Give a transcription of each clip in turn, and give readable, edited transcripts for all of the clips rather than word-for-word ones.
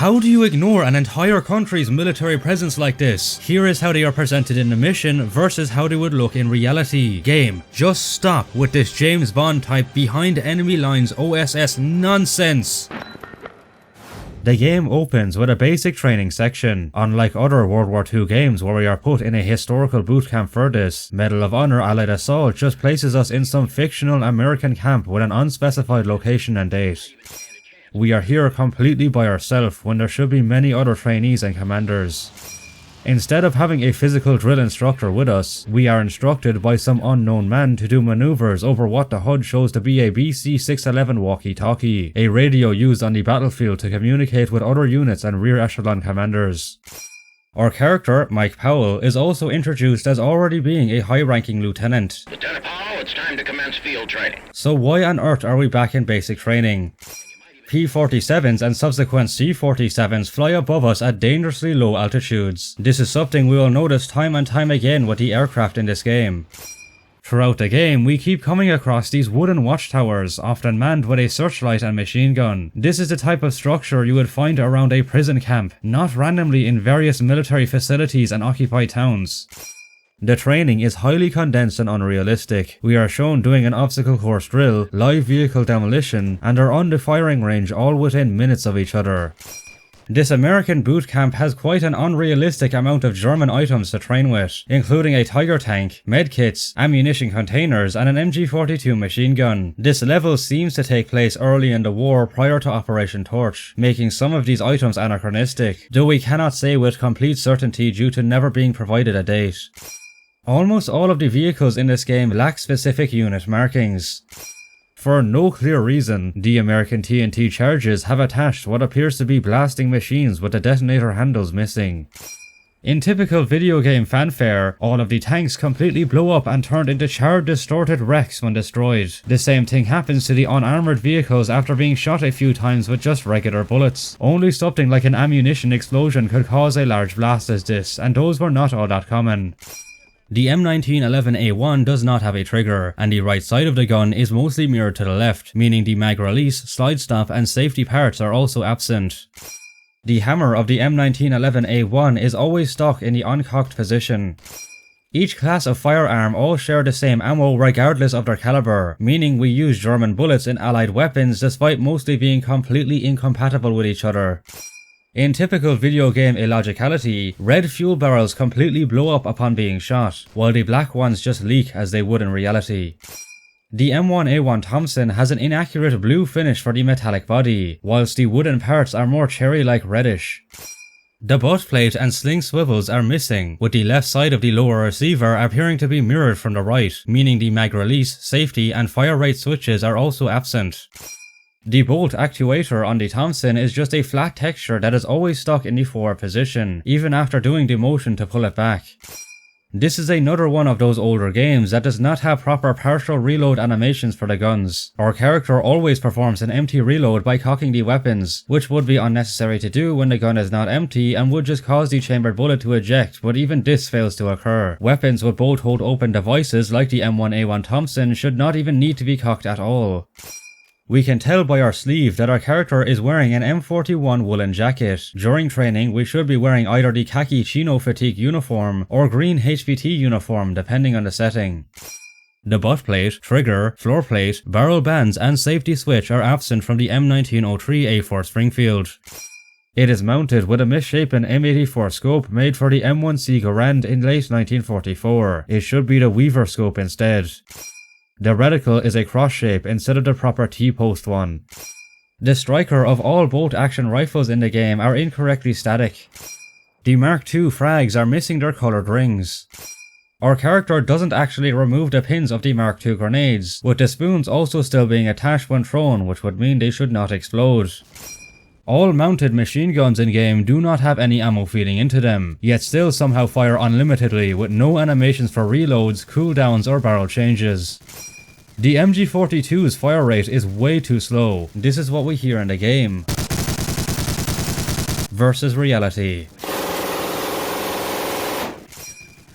How do you ignore an entire country's military presence like this? Here is how they are presented in the mission versus how they would look in reality. Game, just stop with this James Bond type behind enemy lines OSS nonsense. The game opens with a basic training section. Unlike other World War II games where we are put in a historical boot camp for this, Medal of Honor Allied Assault just places us in some fictional American camp with an unspecified location and date. We are here completely by ourselves when there should be many other trainees and commanders. Instead of having a physical drill instructor with us, we are instructed by some unknown man to do maneuvers over what the HUD shows to be a BC-611 walkie-talkie, a radio used on the battlefield to communicate with other units and rear echelon commanders. Our character, Mike Powell, is also introduced as already being a high-ranking lieutenant. Lieutenant Powell, it's time to commence field training. So why on earth are we back in basic training? P-47s and subsequent C-47s fly above us at dangerously low altitudes. This is something we will notice time and time again with the aircraft in this game. Throughout the game, we keep coming across these wooden watchtowers, often manned with a searchlight and machine gun. This is the type of structure you would find around a prison camp, not randomly in various military facilities and occupied towns. The training is highly condensed and unrealistic. We are shown doing an obstacle course drill, live vehicle demolition, and are on the firing range all within minutes of each other. This American boot camp has quite an unrealistic amount of German items to train with, including a Tiger tank, medkits, ammunition containers, and an MG42 machine gun. This level seems to take place early in the war prior to Operation Torch, making some of these items anachronistic, though we cannot say with complete certainty due to never being provided a date. Almost all of the vehicles in this game lack specific unit markings. For no clear reason, the American TNT charges have attached what appears to be blasting machines with the detonator handles missing. In typical video game fanfare, all of the tanks completely blow up and turned into charred, distorted wrecks when destroyed. The same thing happens to the unarmored vehicles after being shot a few times with just regular bullets. Only something like an ammunition explosion could cause a large blast as this, and those were not all that common. The M1911A1 does not have a trigger, and the right side of the gun is mostly mirrored to the left, meaning the mag release, slide stop, and safety parts are also absent. The hammer of the M1911A1 is always stock in the uncocked position. Each class of firearm all share the same ammo regardless of their caliber, meaning we use German bullets in allied weapons despite mostly being completely incompatible with each other. In typical video game illogicality, red fuel barrels completely blow up upon being shot, while the black ones just leak as they would in reality. The M1A1 Thompson has an inaccurate blue finish for the metallic body, whilst the wooden parts are more cherry-like reddish. The butt plate and sling swivels are missing, with the left side of the lower receiver appearing to be mirrored from the right, meaning the mag release, safety, and fire rate switches are also absent. The bolt actuator on the Thompson is just a flat texture that is always stuck in the forward position, even after doing the motion to pull it back. This is another one of those older games that does not have proper partial reload animations for the guns. Our character always performs an empty reload by cocking the weapons, which would be unnecessary to do when the gun is not empty and would just cause the chambered bullet to eject, but even this fails to occur. Weapons with bolt hold open devices like the M1A1 Thompson should not even need to be cocked at all. We can tell by our sleeve that our character is wearing an M41 woolen jacket. During training, we should be wearing either the khaki chino fatigue uniform or green HPT uniform depending on the setting. The butt plate, trigger, floor plate, barrel bands and safety switch are absent from the M1903A4 Springfield. It is mounted with a misshapen M84 scope made for the M1C Garand in late 1944. It should be the Weaver scope instead. The reticle is a cross shape instead of the proper T-post one. The striker of all bolt-action rifles in the game are incorrectly static. The Mark II frags are missing their coloured rings. Our character doesn't actually remove the pins of the Mark II grenades, with the spoons also still being attached when thrown, which would mean they should not explode. All mounted machine guns in-game do not have any ammo feeding into them, yet still somehow fire unlimitedly with no animations for reloads, cooldowns or barrel changes. The MG42's fire rate is way too slow. This is what we hear in the game. Versus reality.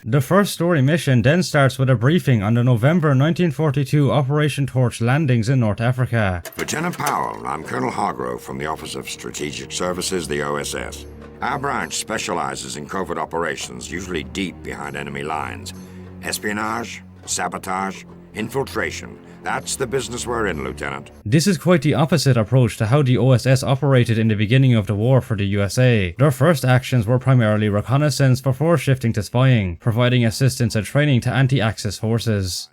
The first story mission then starts with a briefing on the November 1942 Operation Torch landings in North Africa. Lieutenant Powell, I'm Colonel Hargrove from the Office of Strategic Services, the OSS. Our branch specializes in covert operations, usually deep behind enemy lines. Espionage, sabotage, infiltration. That's the business we're in, Lieutenant. This is quite the opposite approach to how the OSS operated in the beginning of the war for the USA. Their first actions were primarily reconnaissance before shifting to spying, providing assistance and training to anti-Axis forces.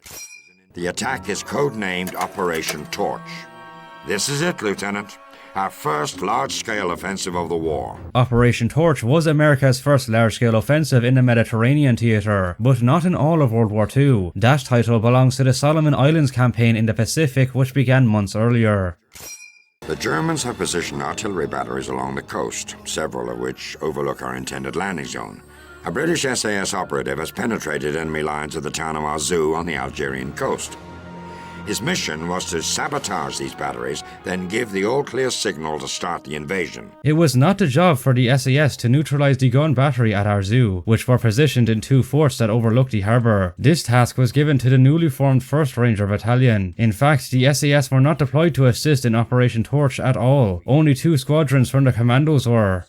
The attack is codenamed Operation Torch. This is it, Lieutenant. Our first large-scale offensive of the war. Operation Torch was America's first large-scale offensive in the Mediterranean theater, but not in all of World War II. That title belongs to the Solomon Islands campaign in the Pacific, which began months earlier. The Germans have positioned artillery batteries along the coast, several of which overlook our intended landing zone. A British SAS operative has penetrated enemy lines at the town of Arzew on the Algerian coast. His mission was to sabotage these batteries, then give the all-clear signal to start the invasion. It was not the job for the SAS to neutralize the gun battery at Arzew, which were positioned in two forts that overlooked the harbour. This task was given to the newly formed 1st Ranger Battalion. In fact, the SAS were not deployed to assist in Operation Torch at all. Only 2 squadrons from the commandos were.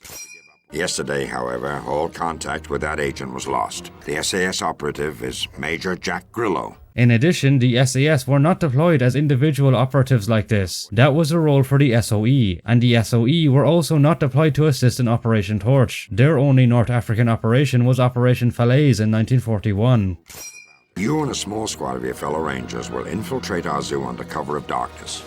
Yesterday, however, all contact with that agent was lost. The SAS operative is Major Jack Grillo. In addition, the SAS were not deployed as individual operatives like this. That was a role for the SOE, and the SOE were also not deployed to assist in Operation Torch. Their only North African operation was Operation FeReise in 1941. You and a small squad of your fellow Rangers will infiltrate Arzew under cover of darkness.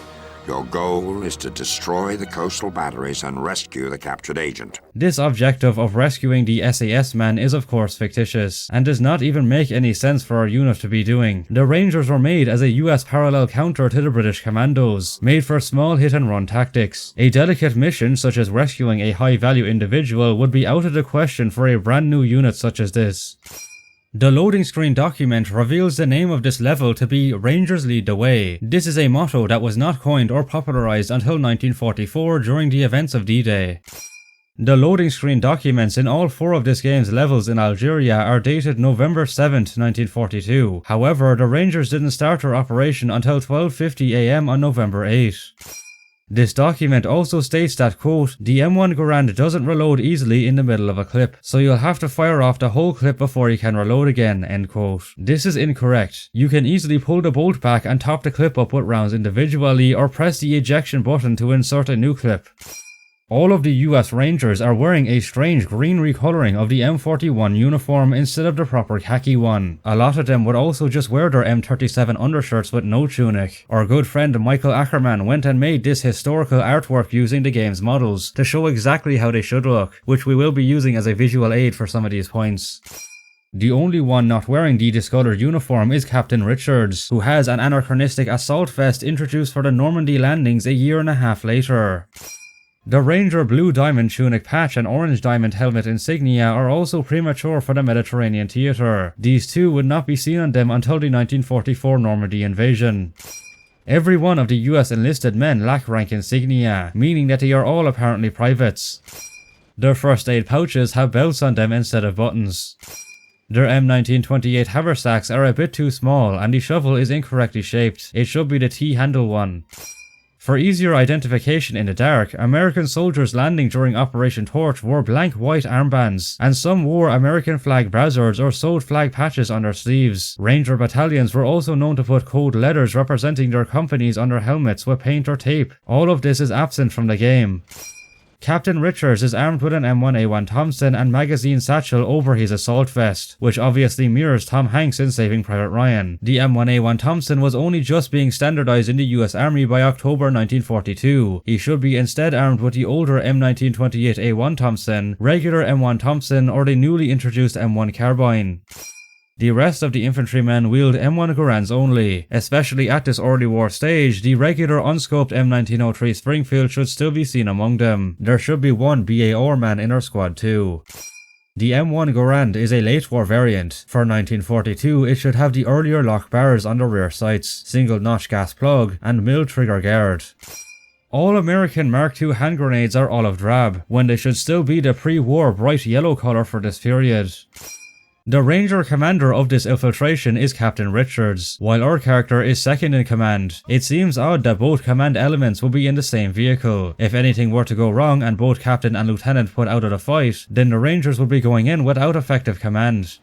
Your goal is to destroy the coastal batteries and rescue the captured agent. This objective of rescuing the SAS men is of course fictitious, and does not even make any sense for our unit to be doing. The Rangers were made as a US parallel counter to the British Commandos, made for small hit-and-run tactics. A delicate mission such as rescuing a high-value individual would be out of the question for a brand new unit such as this. The loading screen document reveals the name of this level to be Rangers Lead the Way. This is a motto that was not coined or popularized until 1944 during the events of D-Day. The loading screen documents in all 4 of this game's levels in Algeria are dated November 7th, 1942. However, the Rangers didn't start their operation until 12:50 AM on November 8th. This document also states that, quote, the M1 Garand doesn't reload easily in the middle of a clip, so you'll have to fire off the whole clip before you can reload again, end quote. This is incorrect. You can easily pull the bolt back and top the clip up with rounds individually, or press the ejection button to insert a new clip. All of the US Rangers are wearing a strange green recoloring of the M41 uniform instead of the proper khaki one. A lot of them would also just wear their M37 undershirts with no tunic. Our good friend Michael Akkerman went and made this historical artwork using the game's models to show exactly how they should look, which we will be using as a visual aid for some of these points. The only one not wearing the discolored uniform is Captain Richards, who has an anachronistic assault vest introduced for the Normandy landings a year and a half later. The Ranger blue diamond tunic patch and orange diamond helmet insignia are also premature for the Mediterranean theater. These two would not be seen on them until the 1944 Normandy invasion. Every one of the US enlisted men lack rank insignia, meaning that they are all apparently privates. Their first aid pouches have belts on them instead of buttons. Their M1928 haversacks are a bit too small, and the shovel is incorrectly shaped. It should be the T-handle one. For easier identification in the dark, American soldiers landing during Operation Torch wore blank white armbands, and some wore American flag brassards or sewed flag patches on their sleeves. Ranger battalions were also known to put code letters representing their companies on their helmets with paint or tape. All of this is absent from the game. Captain Richards is armed with an M1A1 Thompson and magazine satchel over his assault vest, which obviously mirrors Tom Hanks in Saving Private Ryan. The M1A1 Thompson was only just being standardized in the US Army by October 1942. He should be instead armed with the older M1928A1 Thompson, regular M1 Thompson, or the newly introduced M1 carbine. The rest of the infantrymen wield M1 Garands only. Especially at this early war stage, the regular unscoped M1903 Springfield should still be seen among them. There should be one BAR man in our squad too. The M1 Garand is a late war variant. For 1942, it should have the earlier lock bars on the rear sights, single notch gas plug, and mill trigger guard. All American Mark II hand grenades are olive drab, when they should still be the pre-war bright yellow colour for this period. The Ranger commander of this infiltration is Captain Richards, while our character is second in command. It seems odd that both command elements will be in the same vehicle. If anything were to go wrong and both captain and lieutenant put out of the fight, then the Rangers would be going in without effective command.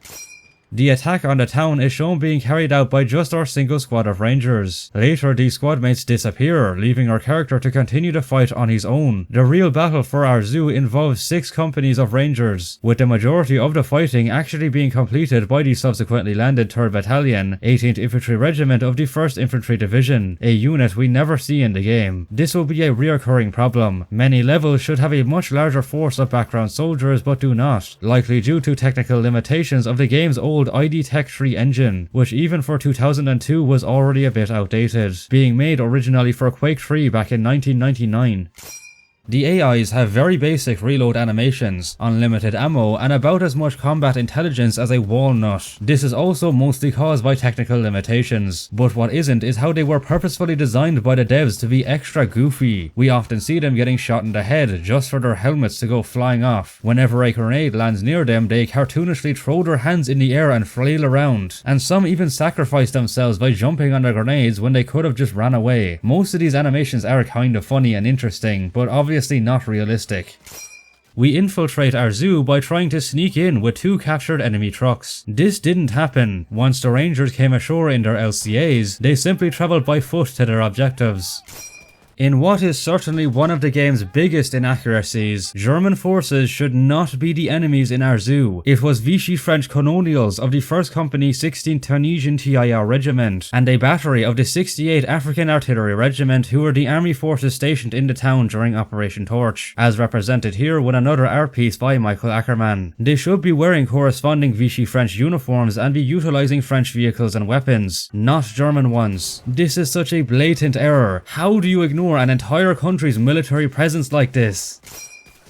The attack on the town is shown being carried out by just our single squad of Rangers. Later, these squad mates disappear, leaving our character to continue the fight on his own. The real battle for Arzew involves 6 companies of Rangers, with the majority of the fighting actually being completed by the subsequently landed 3rd Battalion, 18th Infantry Regiment of the 1st Infantry Division, a unit we never see in the game. This will be a reoccurring problem. Many levels should have a much larger force of background soldiers but do not, likely due to technical limitations of the game's old ID Tech 3 engine, which even for 2002 was already a bit outdated, being made originally for Quake 3 back in 1999. The AIs have very basic reload animations, unlimited ammo, and about as much combat intelligence as a walnut. This is also mostly caused by technical limitations, but what isn't is how they were purposefully designed by the devs to be extra goofy. We often see them getting shot in the head just for their helmets to go flying off. Whenever a grenade lands near them, they cartoonishly throw their hands in the air and flail around, and some even sacrifice themselves by jumping on the grenades when they could have just ran away. Most of these animations are kind of funny and interesting, but obviously not realistic. We infiltrate Arzew by trying to sneak in with 2 captured enemy trucks. This didn't happen. Once the Rangers came ashore in their LCAs, they simply travelled by foot to their objectives. In what is certainly one of the game's biggest inaccuracies, German forces should not be the enemies in Arzew. It was Vichy French colonials of the 1st Company 16th Tunisian TIR Regiment and a battery of the 68th African Artillery Regiment who were the army forces stationed in the town during Operation Torch, as represented here with another art piece by Michael Akkerman. They should be wearing corresponding Vichy French uniforms and be utilising French vehicles and weapons, not German ones. This is such a blatant error. How do you ignore an entire country's military presence like this?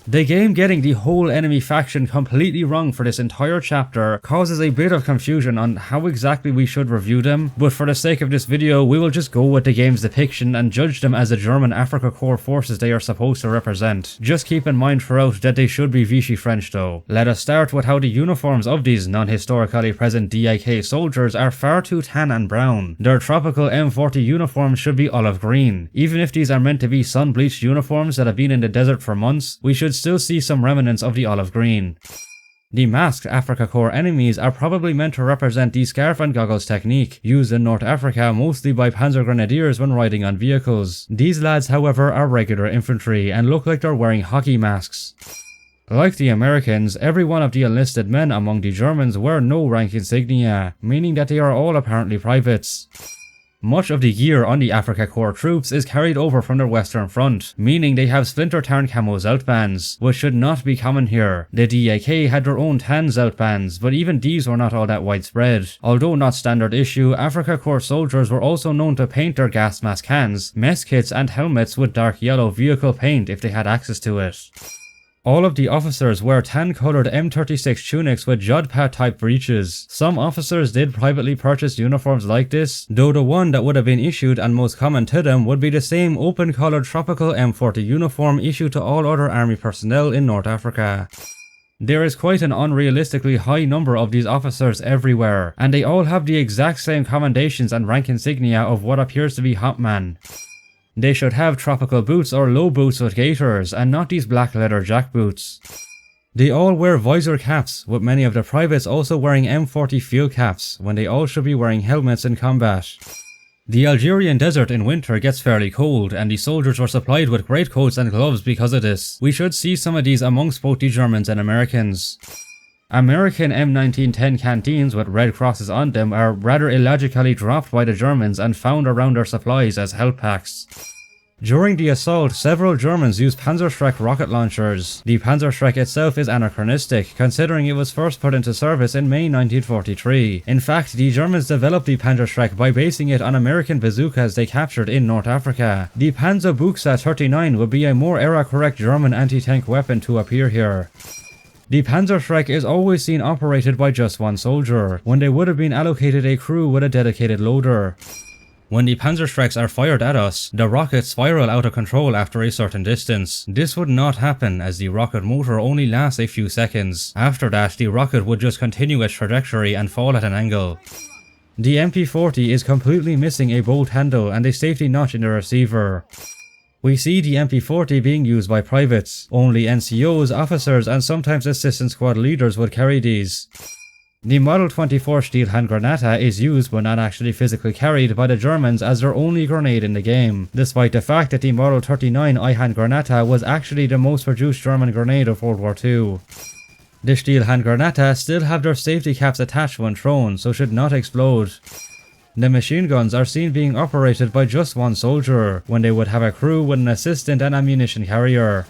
The game getting the whole enemy faction completely wrong for this entire chapter causes a bit of confusion on how exactly we should review them, but for the sake of this video we will just go with the game's depiction and judge them as the German Afrika Korps forces they are supposed to represent. Just keep in mind throughout that they should be Vichy French though. Let us start with how the uniforms of these non-historically present DIK soldiers are far too tan and brown. Their tropical M40 uniforms should be olive green. Even if these are meant to be sun-bleached uniforms that have been in the desert for months, we should still see some remnants of the olive green. The masked Afrika Korps enemies are probably meant to represent the scarf and goggles technique, used in North Africa mostly by Panzer Grenadiers when riding on vehicles. These lads however are regular infantry and look like they're wearing hockey masks. Like the Americans, every one of the enlisted men among the Germans wear no rank insignia, meaning that they are all apparently privates. Much of the gear on the Afrika Korps troops is carried over from their western front, meaning they have splinter tarn camo zelt bands, which should not be common here. The DAK had their own tan zelt bands, but even these were not all that widespread. Although not standard issue, Afrika Korps soldiers were also known to paint their gas mask cans, mess kits and helmets with dark yellow vehicle paint if they had access to it. All of the officers wear tan-coloured M36 tunics with jodhpur type breeches. Some officers did privately purchase uniforms like this, though the one that would have been issued and most common to them would be the same open-collared tropical M40 uniform issued to all other army personnel in North Africa. There is quite an unrealistically high number of these officers everywhere, and they all have the exact same commendations and rank insignia of what appears to be Hauptmann. They should have tropical boots or low boots with gaiters, and not these black leather jackboots. They all wear visor caps, with many of the privates also wearing M40 field caps, when they all should be wearing helmets in combat. The Algerian desert in winter gets fairly cold, and the soldiers were supplied with greatcoats and gloves because of this. We should see some of these amongst both the Germans and Americans. American M1910 canteens with red crosses on them are rather illogically dropped by the Germans and found around their supplies as health packs. During the assault, several Germans used Panzerschreck rocket launchers. The Panzerschreck itself is anachronistic, considering it was first put into service in May 1943. In fact, the Germans developed the Panzerschreck by basing it on American bazookas they captured in North Africa. The Panzerbuchse 39 would be a more era-correct German anti-tank weapon to appear here. The Panzerschreck is always seen operated by just one soldier, when they would have been allocated a crew with a dedicated loader. When the Panzerschrecks are fired at us, the rockets spiral out of control after a certain distance. This would not happen as the rocket motor only lasts a few seconds. After that, the rocket would just continue its trajectory and fall at an angle. The MP40 is completely missing a bolt handle and a safety notch in the receiver. We see the MP40 being used by privates. Only NCOs, officers, and sometimes assistant squad leaders would carry these. The Model 24 steel hand granata is used but not actually physically carried by the Germans as their only grenade in the game, despite the fact that the Model 39 hand granata was actually the most produced German grenade of World War II. The steel hand granata still have their safety caps attached when thrown, so should not explode. The machine guns are seen being operated by just one soldier, when they would have a crew with an assistant and ammunition carrier.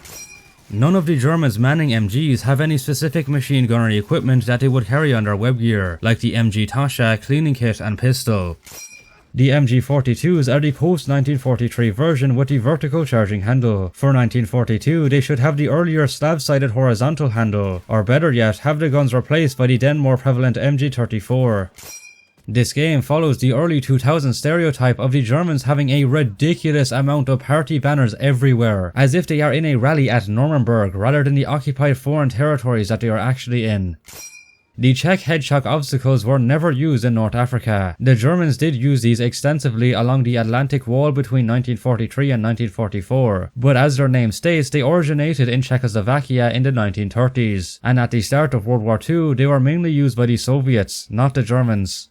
None of the Germans manning MGs have any specific machine gunnery equipment that they would carry on their web gear, like the MG Tasche, cleaning kit and pistol. The MG42s are the post-1943 version with the vertical charging handle. For 1942, they should have the earlier slab-sided horizontal handle, or better yet, have the guns replaced by the then more prevalent MG34. This game follows the early 2000s stereotype of the Germans having a ridiculous amount of party banners everywhere, as if they are in a rally at Nuremberg rather than the occupied foreign territories that they are actually in. The Czech headshock obstacles were never used in North Africa. The Germans did use these extensively along the Atlantic Wall between 1943 and 1944, but as their name states, they originated in Czechoslovakia in the 1930s, and at the start of World War II, they were mainly used by the Soviets, not the Germans.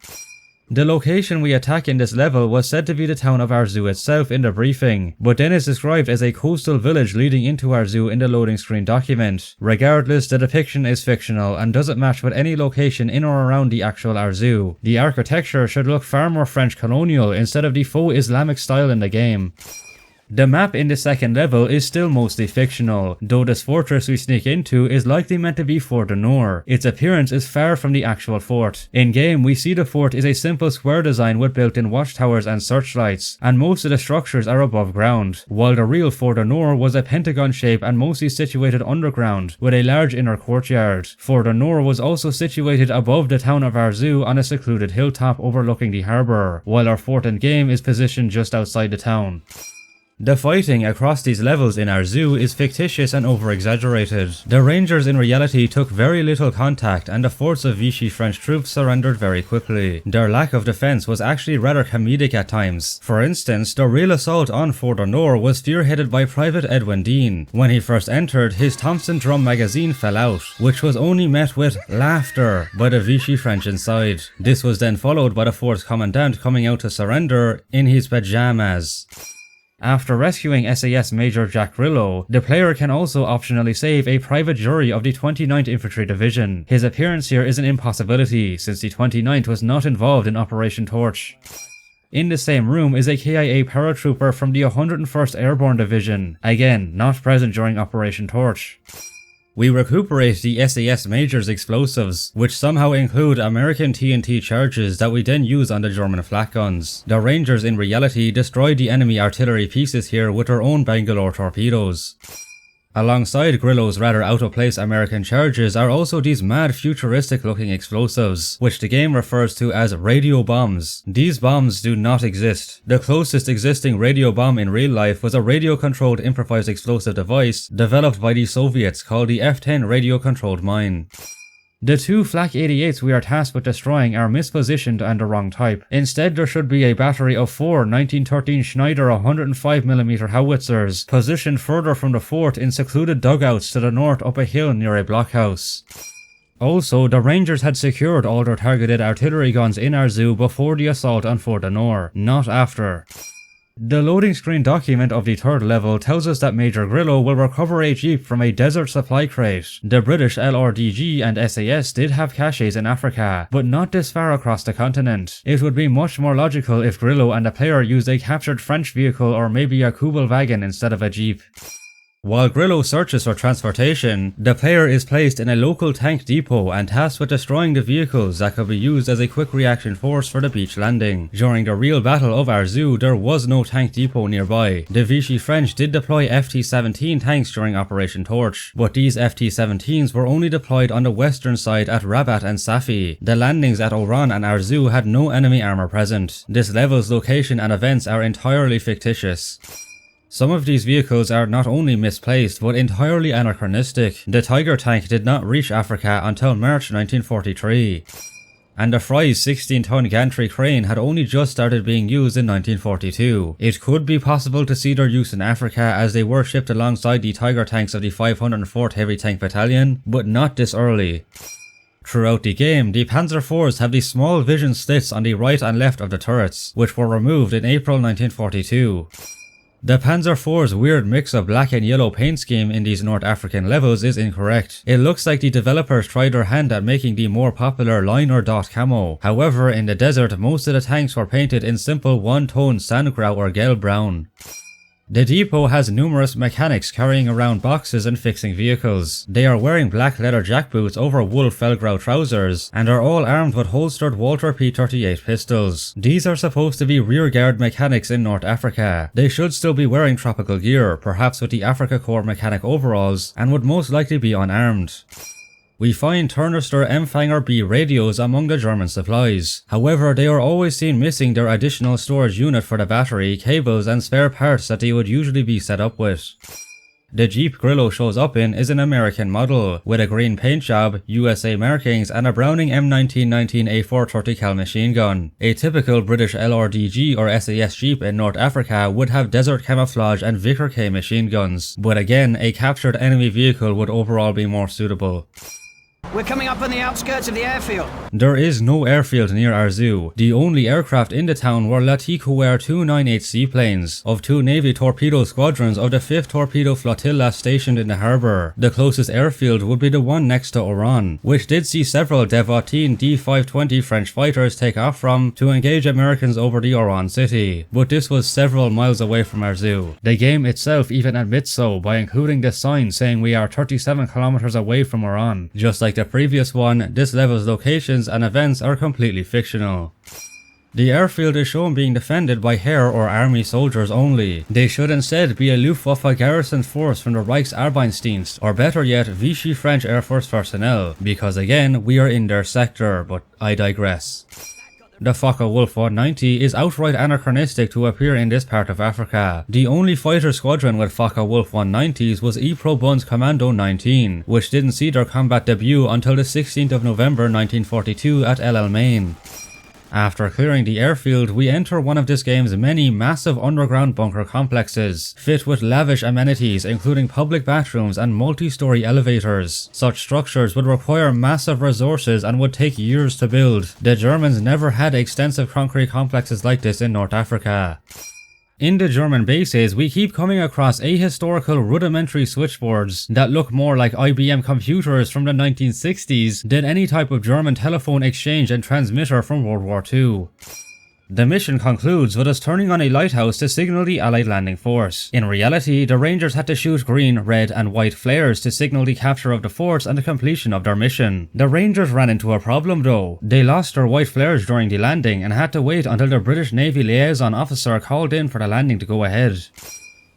The location we attack in this level was said to be the town of Arzew itself in the briefing, but then is described as a coastal village leading into Arzew in the loading screen document. Regardless, the depiction is fictional and doesn't match with any location in or around the actual Arzew. The architecture should look far more French colonial instead of the faux Islamic style in the game. The map in the second level is still mostly fictional, though this fortress we sneak into is likely meant to be Fort du Nord. Its appearance is far from the actual fort. In game, we see the fort is a simple square design with built-in watchtowers and searchlights, and most of the structures are above ground, while the real Fort du Nord was a pentagon shape and mostly situated underground, with a large inner courtyard. Fort du Nord was also situated above the town of Arzew on a secluded hilltop overlooking the harbour, while our fort in game is positioned just outside the town. The fighting across these levels in Arzew is fictitious and over-exaggerated. The Rangers in reality took very little contact and the force of Vichy French troops surrendered very quickly. Their lack of defense was actually rather comedic at times. For instance, the real assault on Fort du Nord was spearheaded by Private Edwin Dean. When he first entered, his Thompson drum magazine fell out, which was only met with laughter by the Vichy French inside. This was then followed by the fort's commandant coming out to surrender in his pajamas. After rescuing SAS Major Jack Grillo, the player can also optionally save a private jury of the 29th Infantry Division. His appearance here is an impossibility, since the 29th was not involved in Operation Torch. In the same room is a KIA paratrooper from the 101st Airborne Division, again not present during Operation Torch. We recuperate the SAS Major's explosives, which somehow include American TNT charges that we then use on the German flak guns. The Rangers in reality destroyed the enemy artillery pieces here with their own Bangalore torpedoes. Alongside Grillo's rather out-of-place American charges are also these mad futuristic looking explosives, which the game refers to as radio bombs. These bombs do not exist. The closest existing radio bomb in real life was a radio-controlled improvised explosive device developed by the Soviets called the F-10 radio-controlled mine. The two Flak 88s we are tasked with destroying are mispositioned and the wrong type. Instead, there should be a battery of 4 1913 Schneider 105mm howitzers positioned further from the fort in secluded dugouts to the north up a hill near a blockhouse. Also, the Rangers had secured all their targeted artillery guns in Arzew before the assault on Fort du Nord, not after. The loading screen document of the third level tells us that Major Grillo will recover a jeep from a desert supply crate. The British LRDG and SAS did have caches in Africa, but not this far across the continent. It would be much more logical if Grillo and the player used a captured French vehicle or maybe a Kubelwagen instead of a jeep. While Grillo searches for transportation, the player is placed in a local tank depot and tasked with destroying the vehicles that could be used as a quick reaction force for the beach landing. During the real Battle of Arzew, there was no tank depot nearby. The Vichy French did deploy FT-17 tanks during Operation Torch, but these FT-17s were only deployed on the western side at Rabat and Safi. The landings at Oran and Arzew had no enemy armor present. This level's location and events are entirely fictitious. Some of these vehicles are not only misplaced, but entirely anachronistic. The Tiger tank did not reach Africa until March 1943. And the FeReise 16-ton gantry crane had only just started being used in 1942. It could be possible to see their use in Africa as they were shipped alongside the Tiger tanks of the 504th Heavy Tank Battalion, but not this early. Throughout the game, the Panzer IVs have these small vision slits on the right and left of the turrets, which were removed in April 1942. The Panzer IV's weird mix of black and yellow paint scheme in these North African levels is incorrect. It looks like the developers tried their hand at making the more popular line or dot camo. However, in the desert, most of the tanks were painted in simple one-tone sandgrau or gel brown. The depot has numerous mechanics carrying around boxes and fixing vehicles. They are wearing black leather jackboots over wool felgrau trousers and are all armed with holstered Walter P38 pistols. These are supposed to be rearguard mechanics in North Africa. They should still be wearing tropical gear, perhaps with the Africa Corps mechanic overalls, and would most likely be unarmed. We find Turnister Empfänger B radios among the German supplies. However, they are always seen missing their additional storage unit for the battery, cables and spare parts that they would usually be set up with. The Jeep Grillo shows up in is an American model, with a green paint job, USA markings and a Browning M1919 A430 cal machine gun. A typical British LRDG or SAS Jeep in North Africa would have desert camouflage and Vickers K machine guns, but again, a captured enemy vehicle would overall be more suitable. We're coming up on the outskirts of the airfield. There is no airfield near Arzew. The only aircraft in the town were Latikower 298 seaplanes of two Navy torpedo squadrons of the 5th Torpedo Flotilla stationed in the harbour. The closest airfield would be the one next to Oran, which did see several Devotin D-520 French fighters take off from to engage Americans over the Oran city, but this was several miles away from Arzew. The game itself even admits so by including this sign saying we are 37 kilometers away from Oran. Just like the previous one, this level's locations and events are completely fictional. The airfield is shown being defended by Heer or army soldiers only. They should instead be a Luftwaffe garrison force from the Reichsarbeitsdienst, or better yet, Vichy French Air Force personnel, because again, we are in their sector, but I digress. The Focke-Wulf 190 is outright anachronistic to appear in this part of Africa. The only fighter squadron with Focke-Wulf 190s was Ypres Bund's Commando 19, which didn't see their combat debut until the 16th of November 1942 at El Alamein. After clearing the airfield, we enter one of this game's many massive underground bunker complexes, fit with lavish amenities including public bathrooms and multi-story elevators. Such structures would require massive resources and would take years to build. The Germans never had extensive concrete complexes like this in North Africa. In the German bases, we keep coming across ahistorical rudimentary switchboards that look more like IBM computers from the 1960s than any type of German telephone exchange and transmitter from World War II. The mission concludes with us turning on a lighthouse to signal the Allied landing force. In reality, the Rangers had to shoot green, red and white flares to signal the capture of the forts and the completion of their mission. The Rangers ran into a problem though. They lost their white flares during the landing and had to wait until the British Navy liaison officer called in for the landing to go ahead.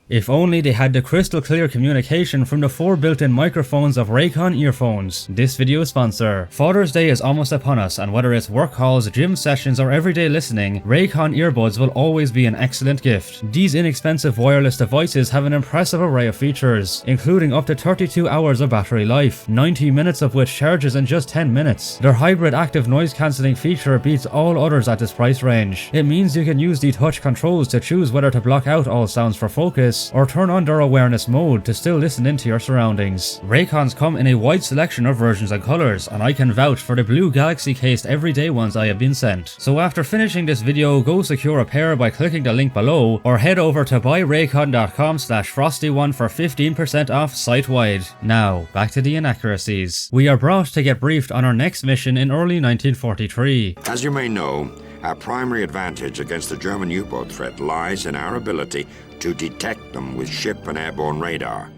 If only they had the crystal clear communication from the 4 built-in microphones of Raycon earphones. This video sponsor. Father's Day is almost upon us, and whether it's work calls, gym sessions or everyday listening, Raycon earbuds will always be an excellent gift. These inexpensive wireless devices have an impressive array of features, including up to 32 hours of battery life, 90 minutes of which charges in just 10 minutes. Their hybrid active noise cancelling feature beats all others at this price range. It means you can use the touch controls to choose whether to block out all sounds for focus, or turn on their awareness mode to still listen into your surroundings. Raycons come in a wide selection of versions and colours, and I can vouch for the blue Galaxy cased everyday ones I have been sent. So after finishing this video, go secure a pair by clicking the link below, or head over to buyraycon.com/frosty1 for 15% off site-wide. Now, back to the inaccuracies. We are brought to get briefed on our next mission in early 1943. As you may know, our primary advantage against the German U-boat threat lies in our ability to detect them with ship and airborne radar.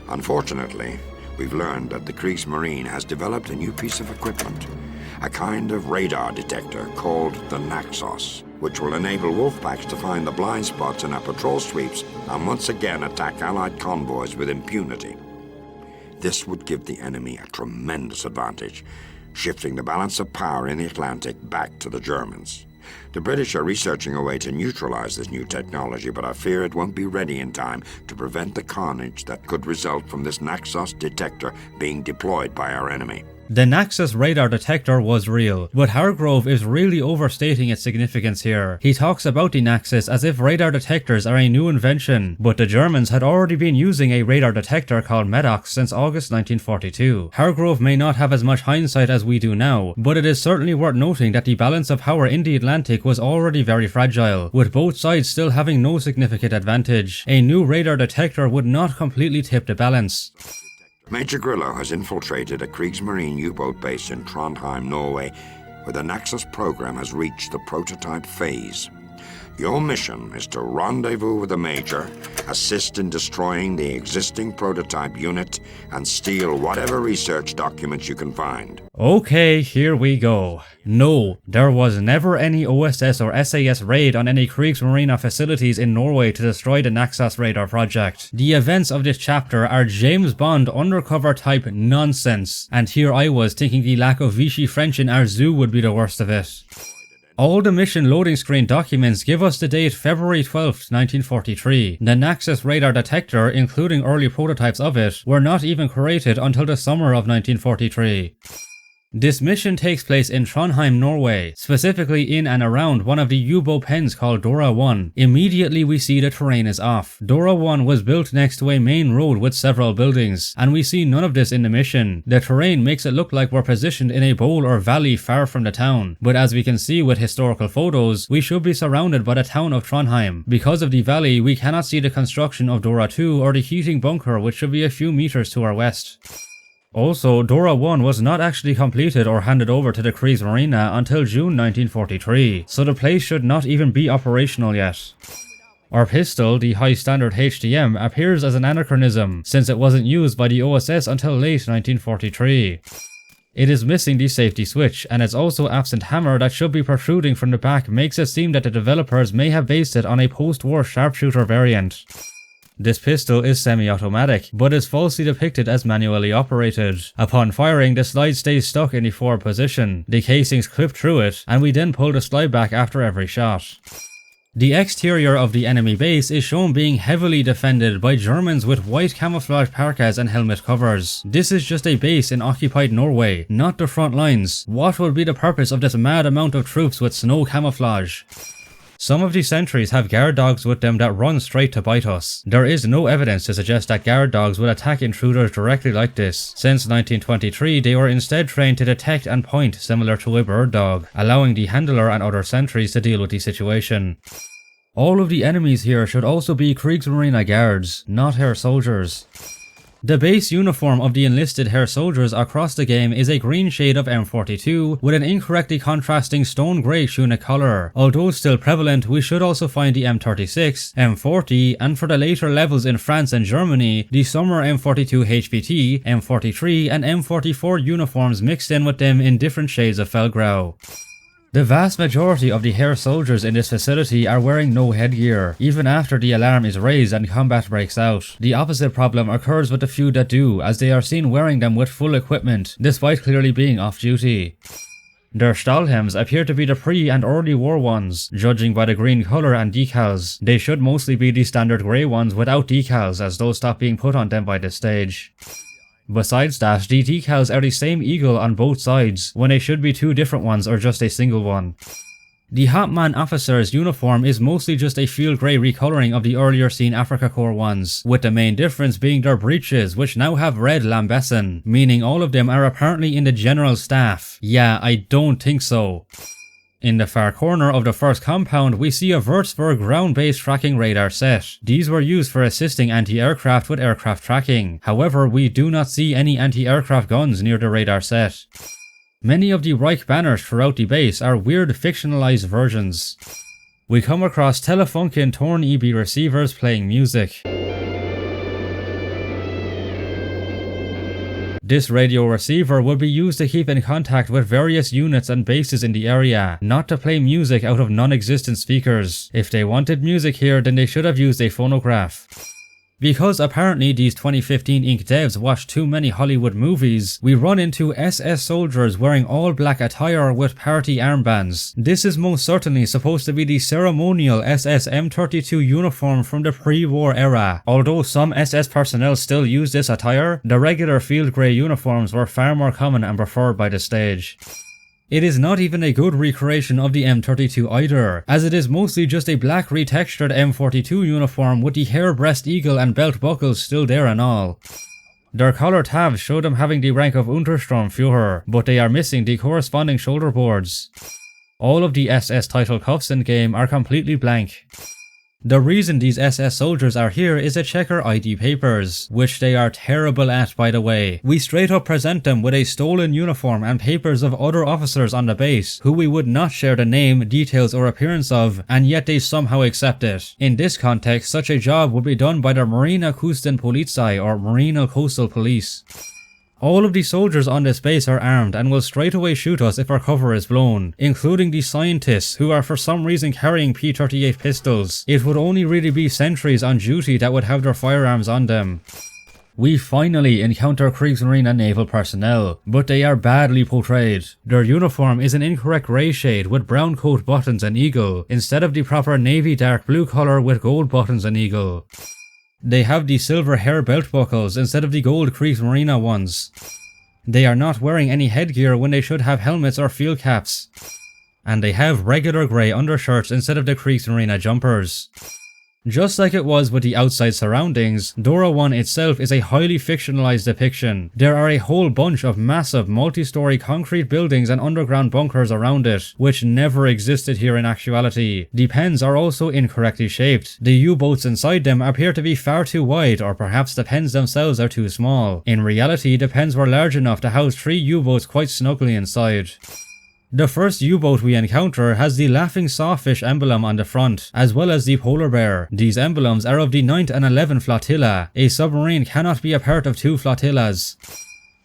Unfortunately, we've learned that the Kriegsmarine has developed a new piece of equipment, a kind of radar detector called the Naxos, which will enable wolfpacks to find the blind spots in our patrol sweeps and once again attack Allied convoys with impunity. This would give the enemy a tremendous advantage, shifting the balance of power in the Atlantic back to the Germans. The British are researching a way to neutralize this new technology, but I fear it won't be ready in time to prevent the carnage that could result from this Naxos detector being deployed by our enemy. The Naxos radar detector was real, but Hargrove is really overstating its significance here. He talks about the Naxos as if radar detectors are a new invention, but the Germans had already been using a radar detector called Medox since August 1942. Hargrove may not have as much hindsight as we do now, but it is certainly worth noting that the balance of power in the Atlantic was already very fragile, with both sides still having no significant advantage. A new radar detector would not completely tip the balance. Major Grillo has infiltrated a Kriegsmarine U-boat base in Trondheim, Norway, where the Naxos program has reached the prototype phase. Your mission is to rendezvous with the Major, assist in destroying the existing prototype unit, and steal whatever research documents you can find. Okay, here we go. No, there was never any OSS or SAS raid on any Kriegsmarine facilities in Norway to destroy the Naxos radar project. The events of this chapter are James Bond undercover type nonsense, and here I was thinking the lack of Vichy French in Arzew would be the worst of it. All the mission loading screen documents give us the date February 12th, 1943. The Naxos radar detector, including early prototypes of it, were not even created until the summer of 1943. This mission takes place in Trondheim, Norway, specifically in and around one of the U-boat pens called Dora 1. Immediately we see the terrain is off. Dora 1 was built next to a main road with several buildings, and we see none of this in the mission. The terrain makes it look like we're positioned in a bowl or valley far from the town, but as we can see with historical photos, we should be surrounded by the town of Trondheim. Because of the valley, we cannot see the construction of Dora 2 or the heating bunker, which should be a few meters to our west. Also, Dora 1 was not actually completed or handed over to the Kriegsmarine until June 1943, so the place should not even be operational yet. Our pistol, the High Standard HDM, appears as an anachronism, since it wasn't used by the OSS until late 1943. It is missing the safety switch, and its also absent hammer that should be protruding from the back makes it seem that the developers may have based it on a post-war sharpshooter variant. This pistol is semi-automatic, but is falsely depicted as manually operated. Upon firing, the slide stays stuck in the forward position, the casings clip through it, and we then pull the slide back after every shot. The exterior of the enemy base is shown being heavily defended by Germans with white camouflage parkas and helmet covers. This is just a base in occupied Norway, not the front lines. What would be the purpose of this mad amount of troops with snow camouflage? Some of the sentries have guard dogs with them that run straight to bite us. There is no evidence to suggest that guard dogs would attack intruders directly like this. Since 1923, they were instead trained to detect and point similar to a bird dog, allowing the handler and other sentries to deal with the situation. All of the enemies here should also be Kriegsmarine guards, not Herr soldiers. The base uniform of the enlisted Herr soldiers across the game is a green shade of M42 with an incorrectly contrasting stone grey tunic collar. Although still prevalent, we should also find the M36, M40, and for the later levels in France and Germany, the summer M42 HPT, M43, and M44 uniforms mixed in with them in different shades of Felgrau. The vast majority of the Herr soldiers in this facility are wearing no headgear, even after the alarm is raised and combat breaks out. The opposite problem occurs with the few that do, as they are seen wearing them with full equipment, despite clearly being off-duty. Their Stahlhelms appear to be the pre- and early war ones, judging by the green colour and decals. They should mostly be the standard grey ones without decals, as those stopped being put on them by this stage. Besides that, the decals are the same eagle on both sides, when they should be two different ones or just a single one. The Hauptmann officer's uniform is mostly just a field grey recolouring of the earlier seen Afrika Korps ones, with the main difference being their breeches, which now have red lambessen, meaning all of them are apparently in the general staff. Yeah, I don't think so. In the far corner of the first compound, we see a Würzburg ground-based tracking radar set. These were used for assisting anti-aircraft with aircraft tracking. However, we do not see any anti-aircraft guns near the radar set. Many of the Reich banners throughout the base are weird fictionalized versions. We come across Telefunken Torn EB receivers playing music. This radio receiver would be used to keep in contact with various units and bases in the area, not to play music out of non-existent speakers. If they wanted music here, then they should have used a phonograph. Because apparently these 2015 Inc. devs watched too many Hollywood movies, we run into SS soldiers wearing all black attire with party armbands. This is most certainly supposed to be the ceremonial SS M32 uniform from the pre-war era. Although some SS personnel still use this attire, the regular field grey uniforms were far more common and preferred by the stage. It is not even a good recreation of the M32 either, as it is mostly just a black retextured M42 uniform with the hair breast eagle and belt buckles still there and all. Their collar tabs show them having the rank of Untersturmführer, but they are missing the corresponding shoulder boards. All of the SS title cuffs in game are completely blank. The reason these SS soldiers are here is to check our ID papers, which they are terrible at, by the way. We straight up present them with a stolen uniform and papers of other officers on the base, who we would not share the name, details or appearance of, and yet they somehow accept it. In this context, such a job would be done by the Marina Küstenpolizei or Marina Coastal Police. All of the soldiers on this base are armed and will straight away shoot us if our cover is blown, including the scientists who are for some reason carrying P38 pistols. It would only really be sentries on duty that would have their firearms on them. We finally encounter Kriegsmarine naval personnel, but they are badly portrayed. Their uniform is an incorrect grey shade with brown coat buttons and eagle, instead of the proper navy dark blue colour with gold buttons and eagle. They have the silver hair belt buckles instead of the gold Kriegsmarine ones. They are not wearing any headgear when they should have helmets or field caps. And they have regular grey undershirts instead of the Kriegsmarine jumpers. Just like it was with the outside surroundings, Dora 1 itself is a highly fictionalized depiction. There are a whole bunch of massive multi-story concrete buildings and underground bunkers around it, which never existed here in actuality. The pens are also incorrectly shaped. The U-boats inside them appear to be far too wide, or perhaps the pens themselves are too small. In reality, the pens were large enough to house 3 U-boats quite snugly inside. The first U-boat we encounter has the laughing sawfish emblem on the front, as well as the polar bear. These emblems are of the 9th and 11th Flotilla. A submarine cannot be a part of 2 flotillas.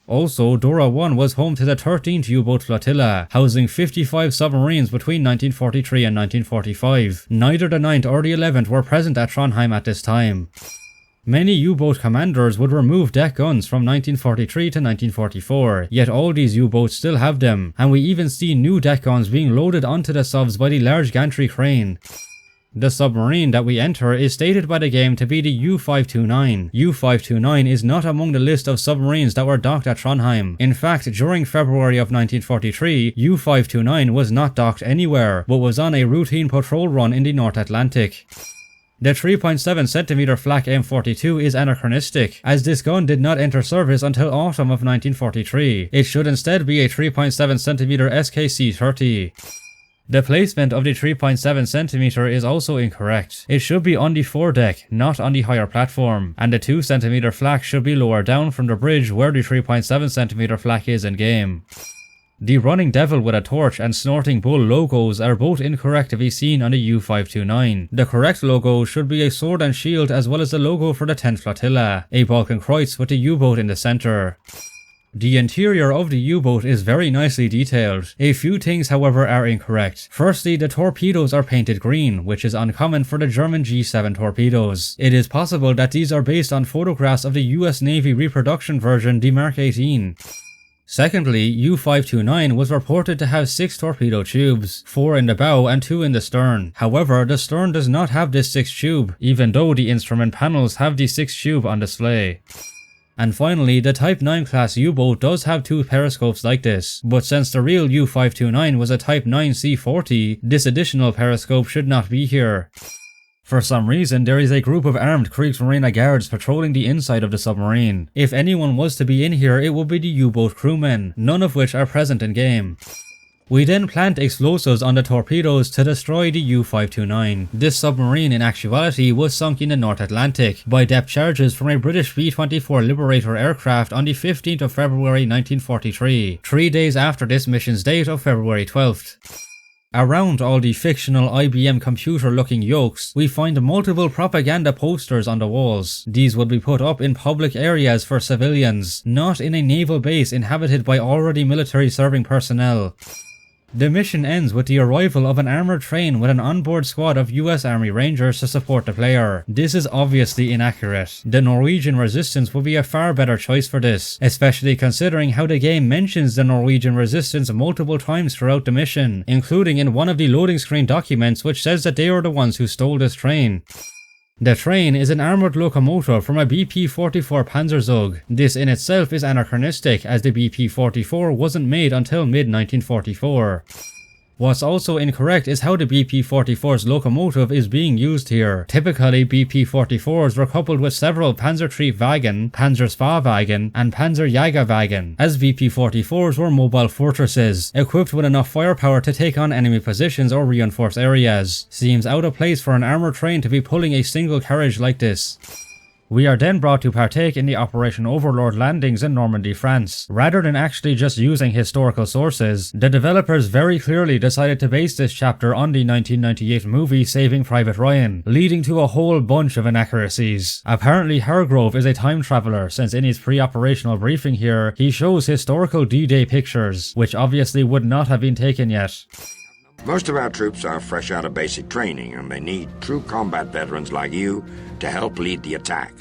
Also, Dora 1 was home to the 13th U-boat flotilla, housing 55 submarines between 1943 and 1945. Neither the 9th or the 11th were present at Trondheim at this time. Many U-boat commanders would remove deck guns from 1943 to 1944, yet all these U-boats still have them, and we even see new deck guns being loaded onto the subs by the large gantry crane. The submarine that we enter is stated by the game to be the U-529. U-529 is not among the list of submarines that were docked at Trondheim. In fact, during February of 1943, U-529 was not docked anywhere, but was on a routine patrol run in the North Atlantic. The 3.7cm flak M42 is anachronistic, as this gun did not enter service until autumn of 1943. It should instead be a 3.7cm SKC-30. The placement of the 3.7cm is also incorrect. It should be on the foredeck, not on the higher platform, and the 2cm flak should be lower down from the bridge where the 3.7cm flak is in game. The running devil with a torch and snorting bull logos are both incorrect to be seen on the U-529. The correct logo should be a sword and shield as well as the logo for the 10th Flotilla, a Balkenkreuz with the U-boat in the center. The interior of the U-boat is very nicely detailed. A few things however are incorrect. Firstly, the torpedoes are painted green, which is uncommon for the German G7 torpedoes. It is possible that these are based on photographs of the US Navy reproduction version, the Mark 18. Secondly, U-529 was reported to have 6 torpedo tubes, 4 in the bow and 2 in the stern. However, the stern does not have this 6th tube, even though the instrument panels have the 6th tube on display. And finally, the Type 9 class U-boat does have 2 periscopes like this, but since the real U-529 was a Type 9 C-40, this additional periscope should not be here. For some reason, there is a group of armed Kriegsmarine guards patrolling the inside of the submarine. If anyone was to be in here, it would be the U-boat crewmen, none of which are present in game. We then plant explosives on the torpedoes to destroy the U-529. This submarine in actuality was sunk in the North Atlantic by depth charges from a British B-24 Liberator aircraft on the 15th of February 1943, 3 days after this mission's date of February 12th. Around all the fictional IBM computer-looking yokes, we find multiple propaganda posters on the walls. These would be put up in public areas for civilians, not in a naval base inhabited by already military-serving personnel. The mission ends with the arrival of an armored train with an onboard squad of US Army Rangers to support the player. This is obviously inaccurate. The Norwegian resistance would be a far better choice for this, especially considering how the game mentions the Norwegian resistance multiple times throughout the mission, including in one of the loading screen documents which says that they are the ones who stole this train. The train is an armoured locomotive from a BP-44 Panzerzug. This in itself is anachronistic, as the BP-44 wasn't made until mid-1944. What's also incorrect is how the BP-44's locomotive is being used here. Typically, BP-44s were coupled with several Panzertriebwagen, Panzersparwagen, and Panzerjägerwagen, as BP-44s were mobile fortresses, equipped with enough firepower to take on enemy positions or reinforce areas. Seems out of place for an armoured train to be pulling a single carriage like this. We are then brought to partake in the Operation Overlord landings in Normandy, France. Rather than actually just using historical sources, the developers very clearly decided to base this chapter on the 1998 movie Saving Private Ryan, leading to a whole bunch of inaccuracies. Apparently Hargrove is a time traveler, since in his pre-operational briefing here, he shows historical D-Day pictures, which obviously would not have been taken yet. Most of our troops are fresh out of basic training, and they need true combat veterans like you to help lead the attack.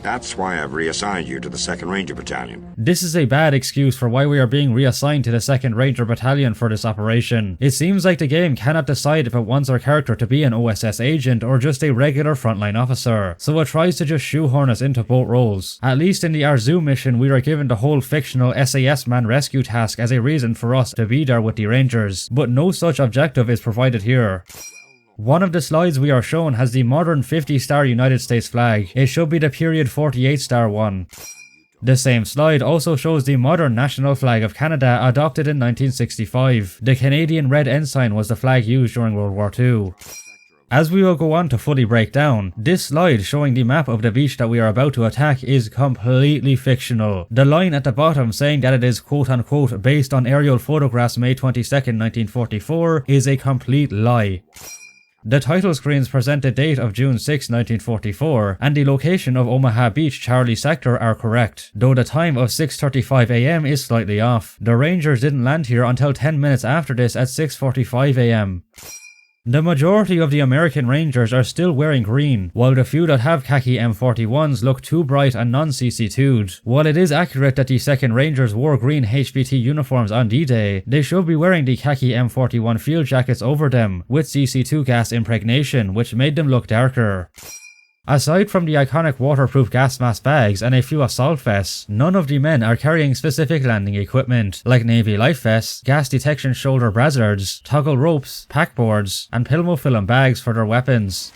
That's why I've reassigned you to the 2nd Ranger Battalion. This is a bad excuse for why we are being reassigned to the 2nd Ranger Battalion for this operation. It seems like the game cannot decide if it wants our character to be an OSS agent or just a regular frontline officer, so it tries to just shoehorn us into both roles. At least in the Arzew mission, we are given the whole fictional SAS man rescue task as a reason for us to be there with the Rangers, but no such objective is provided here. One of the slides we are shown has the modern 50-star United States flag. It should be the period 48-star one. The same slide also shows the modern national flag of Canada adopted in 1965. The Canadian red ensign was the flag used during World War II. As we will go on to fully break down, this slide showing the map of the beach that we are about to attack is completely fictional. The line at the bottom saying that it is quote-unquote based on aerial photographs May 22nd, 1944 is a complete lie. The title screens present the date of June 6, 1944, and the location of Omaha Beach Charlie Sector are correct, though the time of 6:35 AM is slightly off. The Rangers didn't land here until 10 minutes after this at 6:45 AM. The majority of the American Rangers are still wearing green, while the few that have khaki M41s look too bright and non-CC2'd. While it is accurate that the 2nd Rangers wore green HBT uniforms on D-Day, they should be wearing the khaki M41 field jackets over them, with CC2 gas impregnation, which made them look darker. Aside from the iconic waterproof gas mask bags and a few assault vests, none of the men are carrying specific landing equipment, like Navy life vests, gas detection shoulder brazzards, toggle ropes, packboards, and Pilmofilm bags for their weapons.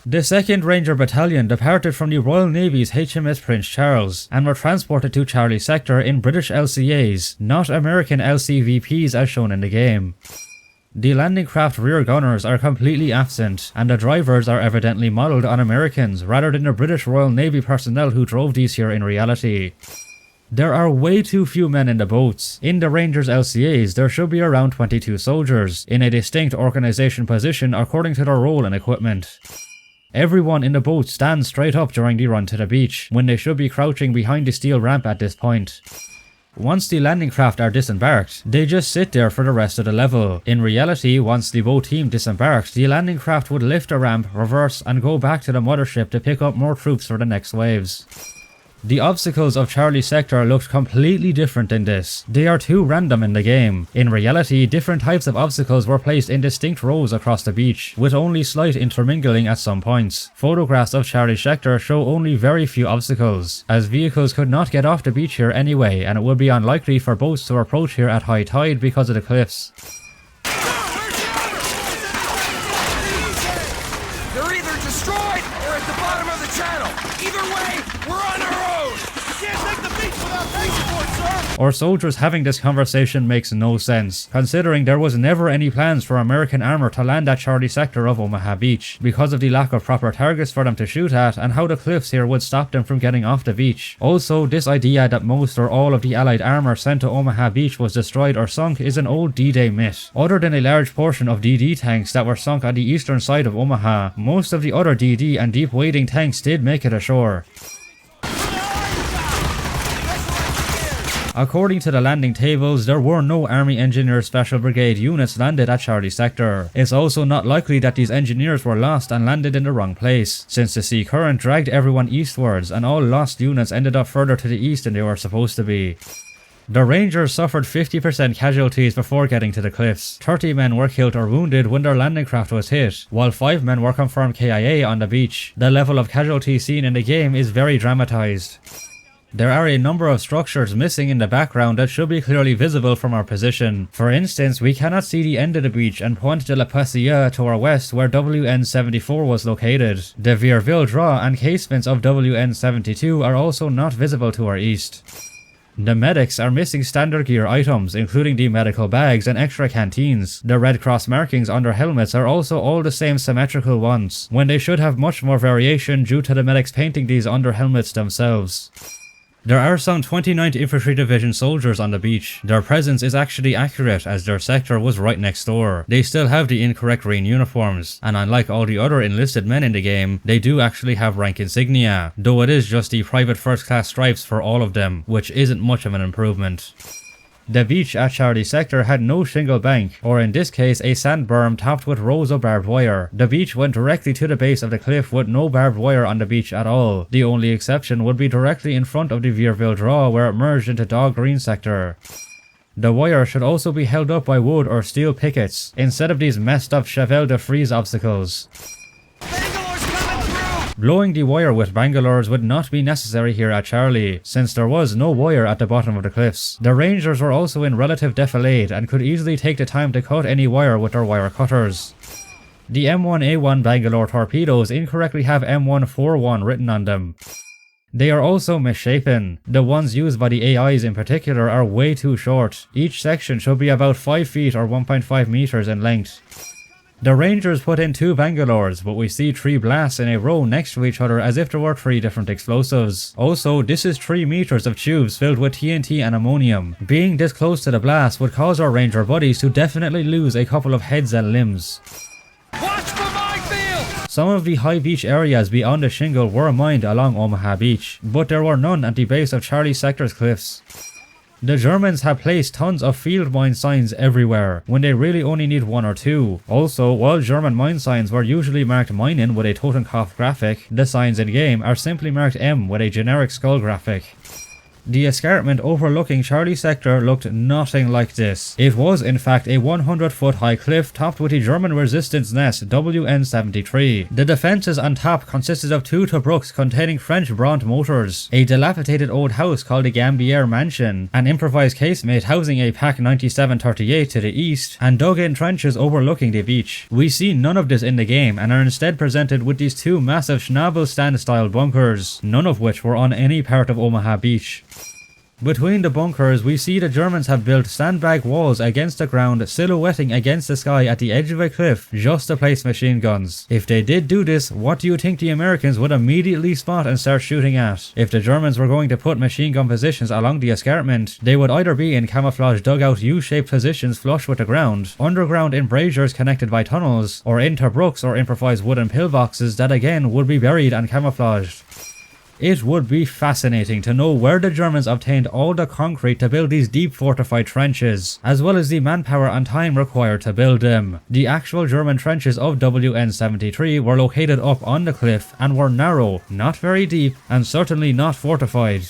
The 2nd Ranger Battalion departed from the Royal Navy's HMS Prince Charles and were transported to Charlie Sector in British LCAs, not American LCVPs as shown in the game. The landing craft rear gunners are completely absent, and the drivers are evidently modelled on Americans rather than the British Royal Navy personnel who drove these here in reality. There are way too few men in the boats. In the Rangers LCAs, there should be around 22 soldiers, in a distinct organisation position according to their role and equipment. Everyone in the boat stands straight up during the run to the beach, when they should be crouching behind the steel ramp at this point. Once the landing craft are disembarked, they just sit there for the rest of the level. In reality, once the boat team disembarked, the landing craft would lift the ramp, reverse, and go back to the mothership to pick up more troops for the next waves. The obstacles of Charlie Sector looked completely different in this. They are too random in the game. In reality, different types of obstacles were placed in distinct rows across the beach, with only slight intermingling at some points. Photographs of Charlie Sector show only very few obstacles, as vehicles could not get off the beach here anyway, and it would be unlikely for boats to approach here at high tide because of the cliffs. They're either destroyed or at the bottom of the channel. Either way, we're on our own. We can't take the beach without base support, sir. Our soldiers having this conversation makes no sense, considering there was never any plans for American armor to land at Charlie sector of Omaha Beach, because of the lack of proper targets for them to shoot at and how the cliffs here would stop them from getting off the beach. Also, this idea that most or all of the Allied armor sent to Omaha Beach was destroyed or sunk is an old D-Day myth. Other than a large portion of DD tanks that were sunk on the eastern side of Omaha, most of the other DD and deep wading tanks did make it ashore. According to the landing tables, there were no Army Engineer Special Brigade units landed at Charlie sector. It's also not likely that these engineers were lost and landed in the wrong place, since the sea current dragged everyone eastwards and all lost units ended up further to the east than they were supposed to be. The Rangers suffered 50% casualties before getting to the cliffs. 30 men were killed or wounded when their landing craft was hit, while 5 men were confirmed KIA on the beach. The level of casualties seen in the game is very dramatized. There are a number of structures missing in the background that should be clearly visible from our position. For instance, we cannot see the end of the beach and Pointe de la Pasilla to our west where WN-74 was located. The Vierville Draw and casements of WN-72 are also not visible to our east. The medics are missing standard gear items, including the medical bags and extra canteens. The Red Cross markings on their helmets are also all the same symmetrical ones, when they should have much more variation due to the medics painting these on their helmets themselves. There are some 29th Infantry Division soldiers on the beach. Their presence is actually accurate as their sector was right next door. They still have the incorrect green uniforms, and unlike all the other enlisted men in the game, they do actually have rank insignia, though it is just the private first class stripes for all of them, which isn't much of an improvement. The beach at Charlie sector had no shingle bank, or in this case a sand berm topped with rows of barbed wire. The beach went directly to the base of the cliff with no barbed wire on the beach at all. The only exception would be directly in front of the Vierville Draw where it merged into Dog Green sector. The wire should also be held up by wood or steel pickets, instead of these messed up Cheval de Frise obstacles. Blowing the wire with Bangalores would not be necessary here at Charlie, since there was no wire at the bottom of the cliffs. The Rangers were also in relative defilade and could easily take the time to cut any wire with their wire cutters. The M1A1 Bangalore torpedoes incorrectly have M141 written on them. They are also misshapen. The ones used by the AIs in particular are way too short. Each section should be about 5 feet or 1.5 meters in length. The Rangers put in 2 Bangalores, but we see 3 blasts in a row next to each other as if there were 3 different explosives. Also, this is 3 meters of tubes filled with TNT and ammonium. Being this close to the blast would cause our Ranger buddies to definitely lose a couple of heads and limbs. Watch for minefield! Some of the high beach areas beyond the shingle were mined along Omaha Beach, but there were none at the base of Charlie sector's cliffs. The Germans have placed tons of field mine signs everywhere, when they really only need 1 or 2. Also, while German mine signs were usually marked Minen with a Totenkopf graphic, the signs in game are simply marked M with a generic skull graphic. The escarpment overlooking Charlie sector looked nothing like this. It was in fact a 100-foot high cliff topped with a German resistance nest WN-73. The defences on top consisted of 2 Tobrucs containing French Brandt motors, a dilapidated old house called the Gambier Mansion, an improvised casemate housing a PaK 9738 to the east, and dug-in trenches overlooking the beach. We see none of this in the game and are instead presented with these 2 massive Schnabel stand-style bunkers, none of which were on any part of Omaha Beach. Between the bunkers, we see the Germans have built sandbag walls against the ground, silhouetting against the sky at the edge of a cliff just to place machine guns. If they did do this, what do you think the Americans would immediately spot and start shooting at? If the Germans were going to put machine gun positions along the escarpment, they would either be in camouflage dugout U-shaped positions flush with the ground, underground in braziers connected by tunnels, or in Tobrucs or improvised wooden pillboxes that again would be buried and camouflaged. It would be fascinating to know where the Germans obtained all the concrete to build these deep fortified trenches, as well as the manpower and time required to build them. The actual German trenches of WN-73 were located up on the cliff and were narrow, not very deep, and certainly not fortified.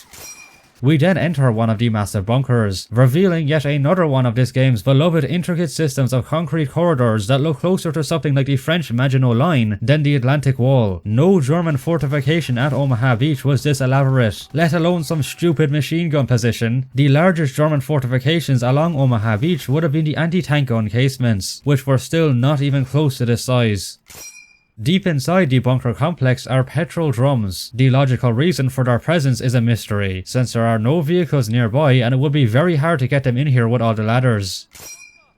We then enter one of the massive bunkers, revealing yet another one of this game's beloved intricate systems of concrete corridors that look closer to something like the French Maginot Line than the Atlantic Wall. No German fortification at Omaha Beach was this elaborate, let alone some stupid machine gun position. The largest German fortifications along Omaha Beach would have been the anti-tank gun casements, which were still not even close to this size. Deep inside the bunker complex are petrol drums. The logical reason for their presence is a mystery, since there are no vehicles nearby and it would be very hard to get them in here with all the ladders.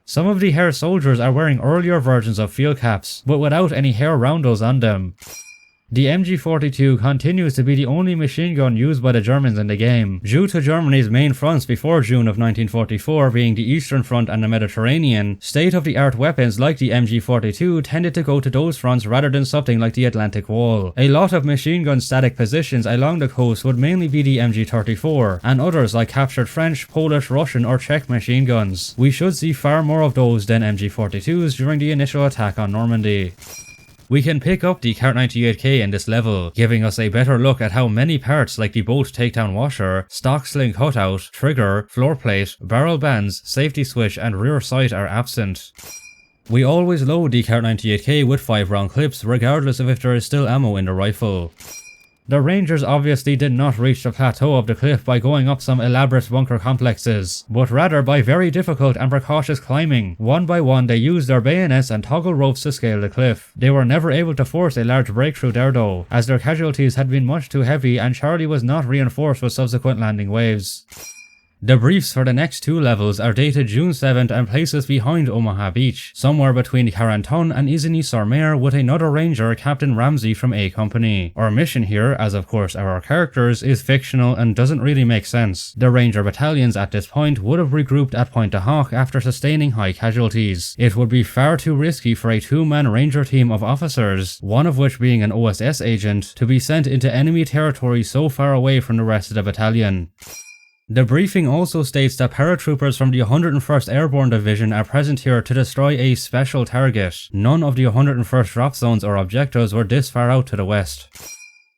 Some of the hair soldiers are wearing earlier versions of field caps, but without any hair roundels on them. The MG42 continues to be the only machine gun used by the Germans in the game, due to Germany's main fronts before June of 1944 being the Eastern Front and the Mediterranean. State-of-the-art weapons like the MG42 tended to go to those fronts rather than something like the Atlantic Wall. A lot of machine gun static positions along the coast would mainly be the MG34, and others like captured French, Polish, Russian or Czech machine guns. We should see far more of those than MG42s during the initial attack on Normandy. We can pick up the Kart 98K in this level, giving us a better look at how many parts like the bolt takedown washer, stock sling cutout, trigger, floor plate, barrel bands, safety switch and rear sight are absent. We always load the Kart 98K with 5 round clips regardless of if there is still ammo in the rifle. The Rangers obviously did not reach the plateau of the cliff by going up some elaborate bunker complexes, but rather by very difficult and precautious climbing. One by one they used their bayonets and toggle ropes to scale the cliff. They were never able to force a large breakthrough there though, as their casualties had been much too heavy and Charlie was not reinforced with subsequent landing waves. The briefs for the next 2 levels are dated June 7th and place us behind Omaha Beach, somewhere between Carenton and Isigny-sur-Mer with another ranger, Captain Ramsey from A Company. Our mission here, as of course are our characters, is fictional and doesn't really make sense. The ranger battalions at this point would have regrouped at Pointe du Hoc after sustaining high casualties. It would be far too risky for a 2-man ranger team of officers, one of which being an OSS agent, to be sent into enemy territory so far away from the rest of the battalion. The briefing also states that paratroopers from the 101st Airborne Division are present here to destroy a special target. None of the 101st drop zones or objectives were this far out to the west.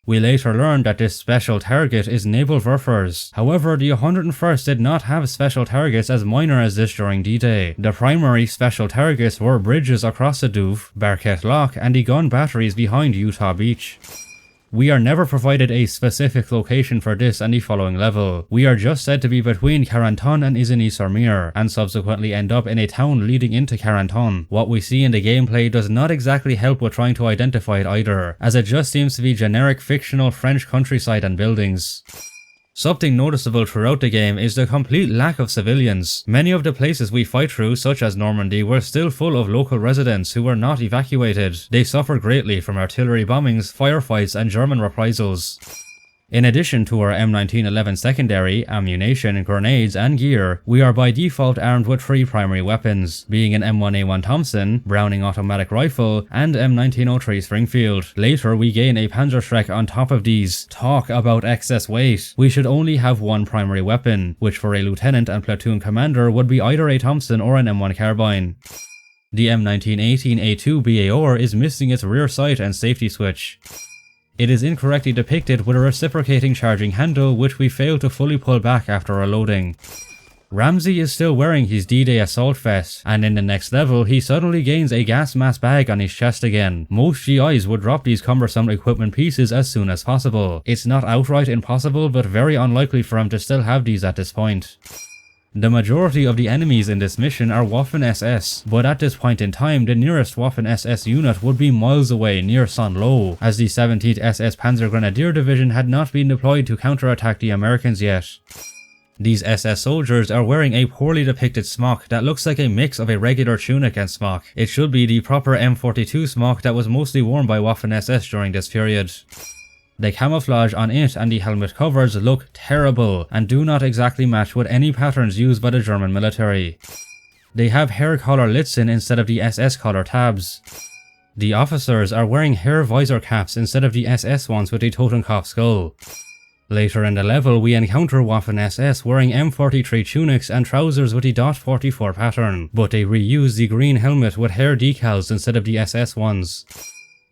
We later learned that this special target is naval Werfers. However, the 101st did not have special targets as minor as this during D-Day. The primary special targets were bridges across the Douve, Barquette Lock, and the gun batteries behind Utah Beach. We are never provided a specific location for this and the following level. We are just said to be between Carenton and Isigny-sur-Mer, and subsequently end up in a town leading into Carenton. What we see in the gameplay does not exactly help with trying to identify it either, as it just seems to be generic fictional French countryside and buildings. Something noticeable throughout the game is the complete lack of civilians. Many of the places we fight through, such as Normandy, were still full of local residents who were not evacuated. They suffered greatly from artillery bombings, firefights and German reprisals. In addition to our M1911 secondary, ammunition, grenades and gear, we are by default armed with 3 primary weapons, being an M1A1 Thompson, Browning automatic rifle, and M1903 Springfield. Later we gain a Panzerschreck on top of these. Talk about excess weight. We should only have 1 primary weapon, which for a lieutenant and platoon commander would be either a Thompson or an M1 carbine. The M1918A2 BAR is missing its rear sight and safety switch. It is incorrectly depicted with a reciprocating charging handle which we failed to fully pull back after reloading. Ramsey is still wearing his D-Day assault vest, and in the next level he suddenly gains a gas mask bag on his chest again. Most GIs would drop these cumbersome equipment pieces as soon as possible. It's not outright impossible, but very unlikely for him to still have these at this point. The majority of the enemies in this mission are Waffen-SS, but at this point in time the nearest Waffen-SS unit would be miles away near Saint-Lô, as the 17th SS Panzer Grenadier Division had not been deployed to counterattack the Americans yet. These SS soldiers are wearing a poorly depicted smock that looks like a mix of a regular tunic and smock. It should be the proper M42 smock that was mostly worn by Waffen-SS during this period. The camouflage on it and the helmet covers look terrible and do not exactly match with any patterns used by the German military. They have hair collar Litzen instead of the SS collar tabs. The officers are wearing hair visor caps instead of the SS ones with the Totenkopf skull. Later in the level we encounter Waffen-SS wearing M43 tunics and trousers with the .44 pattern, but they reuse the green helmet with hair decals instead of the SS ones.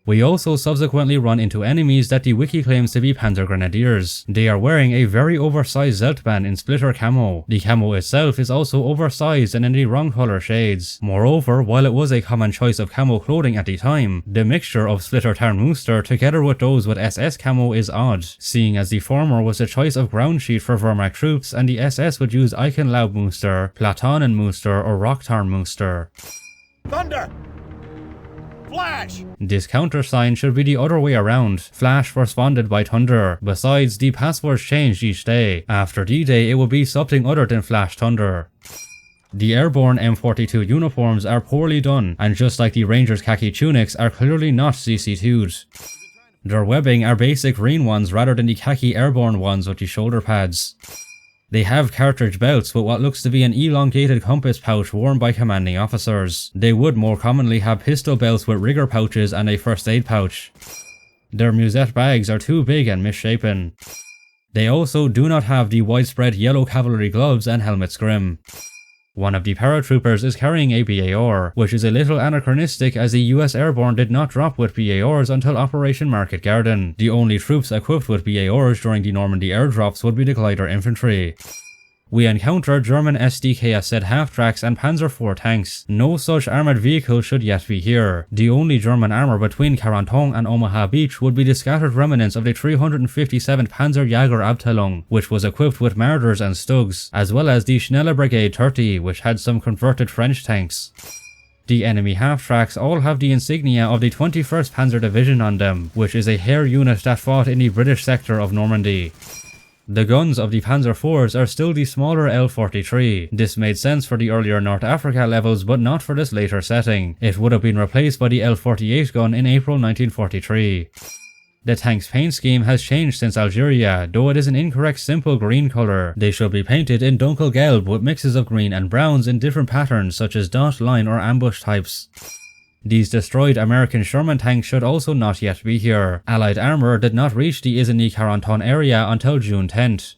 We also subsequently run into enemies that the wiki claims to be Panzer Grenadiers. They are wearing a very oversized Zeltbahn in splitter camo. The camo itself is also oversized and in the wrong colour shades. Moreover, while it was a common choice of camo clothing at the time, the mixture of Splitter Tarnmuster together with those with SS camo is odd, seeing as the former was the choice of ground sheet for Wehrmacht troops and the SS would use Eichenlaubmuster, Platanenmuster or Rocktarnmuster. Thunder! Flash! This countersign should be the other way around. Flash responded by thunder. Besides, the passwords changed each day. After D-Day, it would be something other than Flash Thunder. The airborne M42 uniforms are poorly done, and just like the Rangers khaki tunics, are clearly not CC2'd. Their webbing are basic green ones rather than the khaki airborne ones with the shoulder pads. They have cartridge belts with what looks to be an elongated compass pouch worn by commanding officers. They would more commonly have pistol belts with rigger pouches and a first aid pouch. Their musette bags are too big and misshapen. They also do not have the widespread yellow cavalry gloves and helmet scrim. One of the paratroopers is carrying a BAR, which is a little anachronistic as the US Airborne did not drop with BARs until Operation Market Garden. The only troops equipped with BARs during the Normandy airdrops would be the glider infantry. We encounter German SDKZ half-tracks and Panzer IV tanks. No such armoured vehicle should yet be here. The only German armour between Carenton and Omaha Beach would be the scattered remnants of the 357th Panzerjägerabteilung, which was equipped with Marders and Stugs, as well as the Schnelle Brigade 30, which had some converted French tanks. The enemy half-tracks all have the insignia of the 21st Panzer Division on them, which is a Heer unit that fought in the British sector of Normandy. The guns of the Panzer IVs are still the smaller L43. This made sense for the earlier North Africa levels, but not for this later setting. It would have been replaced by the L48 gun in April 1943. The tank's paint scheme has changed since Algeria, though it is an incorrect simple green colour. They should be painted in Dunkelgelb with mixes of green and browns in different patterns such as dot, line or ambush types. These destroyed American Sherman tanks should also not yet be here. Allied armour did not reach the Isigny-Carenton area until June 10th.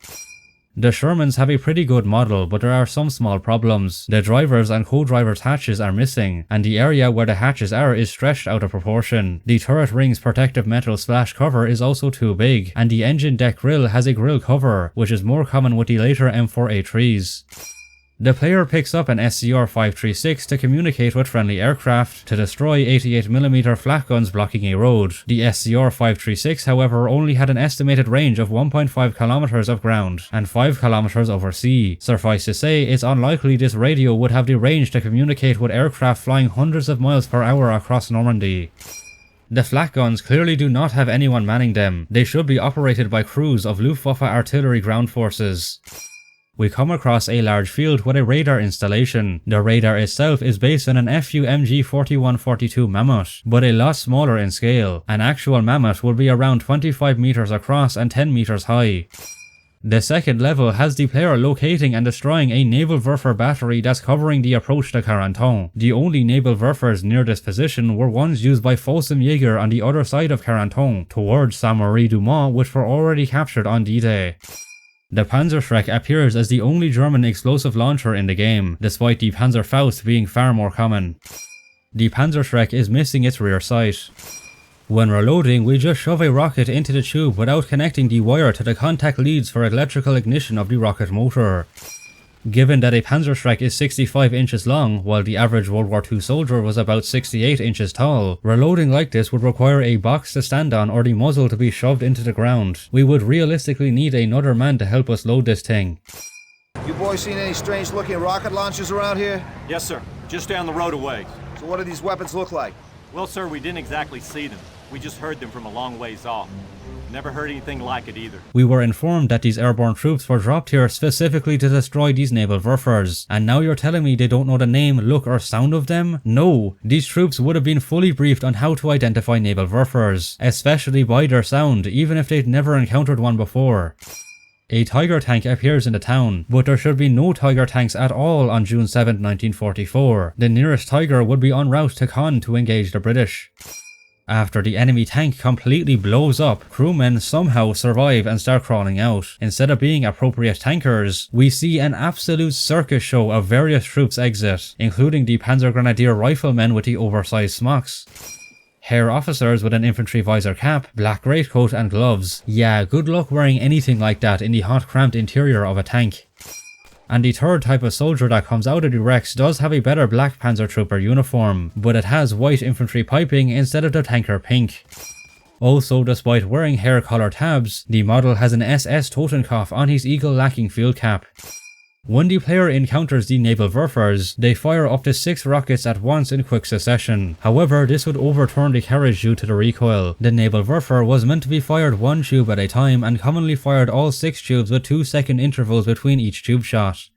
The Shermans have a pretty good model, but there are some small problems. The drivers and co-drivers' hatches are missing, and the area where the hatches are is stretched out of proportion. The turret ring's protective metal splash cover is also too big, and the engine deck grille has a grille cover, which is more common with the later M4A3s. The player picks up an SCR-536 to communicate with friendly aircraft to destroy 88mm flak guns blocking a road. The SCR-536, however, only had an estimated range of 1.5 kilometers of ground and 5 kilometers over sea. Suffice to say, it's unlikely this radio would have the range to communicate with aircraft flying hundreds of miles per hour across Normandy. The flak guns clearly do not have anyone manning them. They should be operated by crews of Luftwaffe artillery ground forces. We come across a large field with a radar installation. The radar itself is based on an FU-MG 4142 Mammoth, but a lot smaller in scale. An actual Mammoth would be around 25 meters across and 10 meters high. The second level has the player locating and destroying a naval Werfer battery that's covering the approach to Carenton. The only naval Werfers near this position were ones used by Fosum-Jäger on the other side of Carenton, towards Saint-Marie-du-Mont, which were already captured on D-Day. The Panzerschreck appears as the only German explosive launcher in the game, despite the Panzerfaust being far more common. The Panzerschreck is missing its rear sight. When reloading, we just shove a rocket into the tube without connecting the wire to the contact leads for electrical ignition of the rocket motor. Given that a Panzerschreck is 65 inches long, while the average World War II soldier was about 68 inches tall, reloading like this would require a box to stand on or the muzzle to be shoved into the ground. We would realistically need another man to help us load this thing. You boys seen any strange looking rocket launchers around here? Yes, sir. Just down the road away. So what do these weapons look like? Well, sir, we didn't exactly see them. We just heard them from a long ways off. Never heard anything like it either. We were informed that these airborne troops were dropped here specifically to destroy these naval Werfers, and now you're telling me they don't know the name, look or sound of them? No, these troops would have been fully briefed on how to identify naval Werfers, especially by their sound, even if they'd never encountered one before. A Tiger tank appears in the town, but there should be no Tiger tanks at all on June 7, 1944. The nearest Tiger would be en route to Caen to engage the British. After the enemy tank completely blows up, crewmen somehow survive and start crawling out. Instead of being appropriate tankers, we see an absolute circus show of various troops exit, including the Panzer Grenadier riflemen with the oversized smocks. Hair officers with an infantry visor cap, black greatcoat and gloves. Yeah, good luck wearing anything like that in the hot cramped interior of a tank. And the third type of soldier that comes out of the wrecks does have a better black Panzer Trooper uniform, but it has white infantry piping instead of the tanker pink. Also, despite wearing hair collar tabs, the model has an SS Totenkopf on his eagle lacking field cap. When the player encounters the naval Werfers, they fire up to 6 rockets at once in quick succession. However, this would overturn the carriage due to the recoil. The naval Werfer was meant to be fired 1 tube at a time and commonly fired all 6 tubes with 2-second intervals between each tube shot.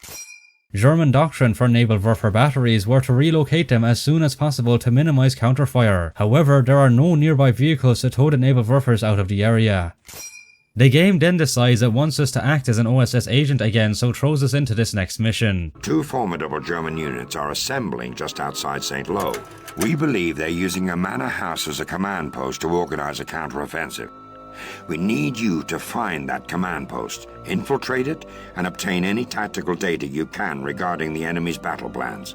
German doctrine for naval Werfer batteries were to relocate them as soon as possible to minimize counterfire. However, there are no nearby vehicles to tow the naval Werfers out of the area. The game then decides it wants us to act as an OSS agent again, so throws us into this next mission. 2 formidable German units are assembling just outside St. Lo. We believe they're using a manor house as a command post to organize a counteroffensive. We need you to find that command post, infiltrate it, and obtain any tactical data you can regarding the enemy's battle plans.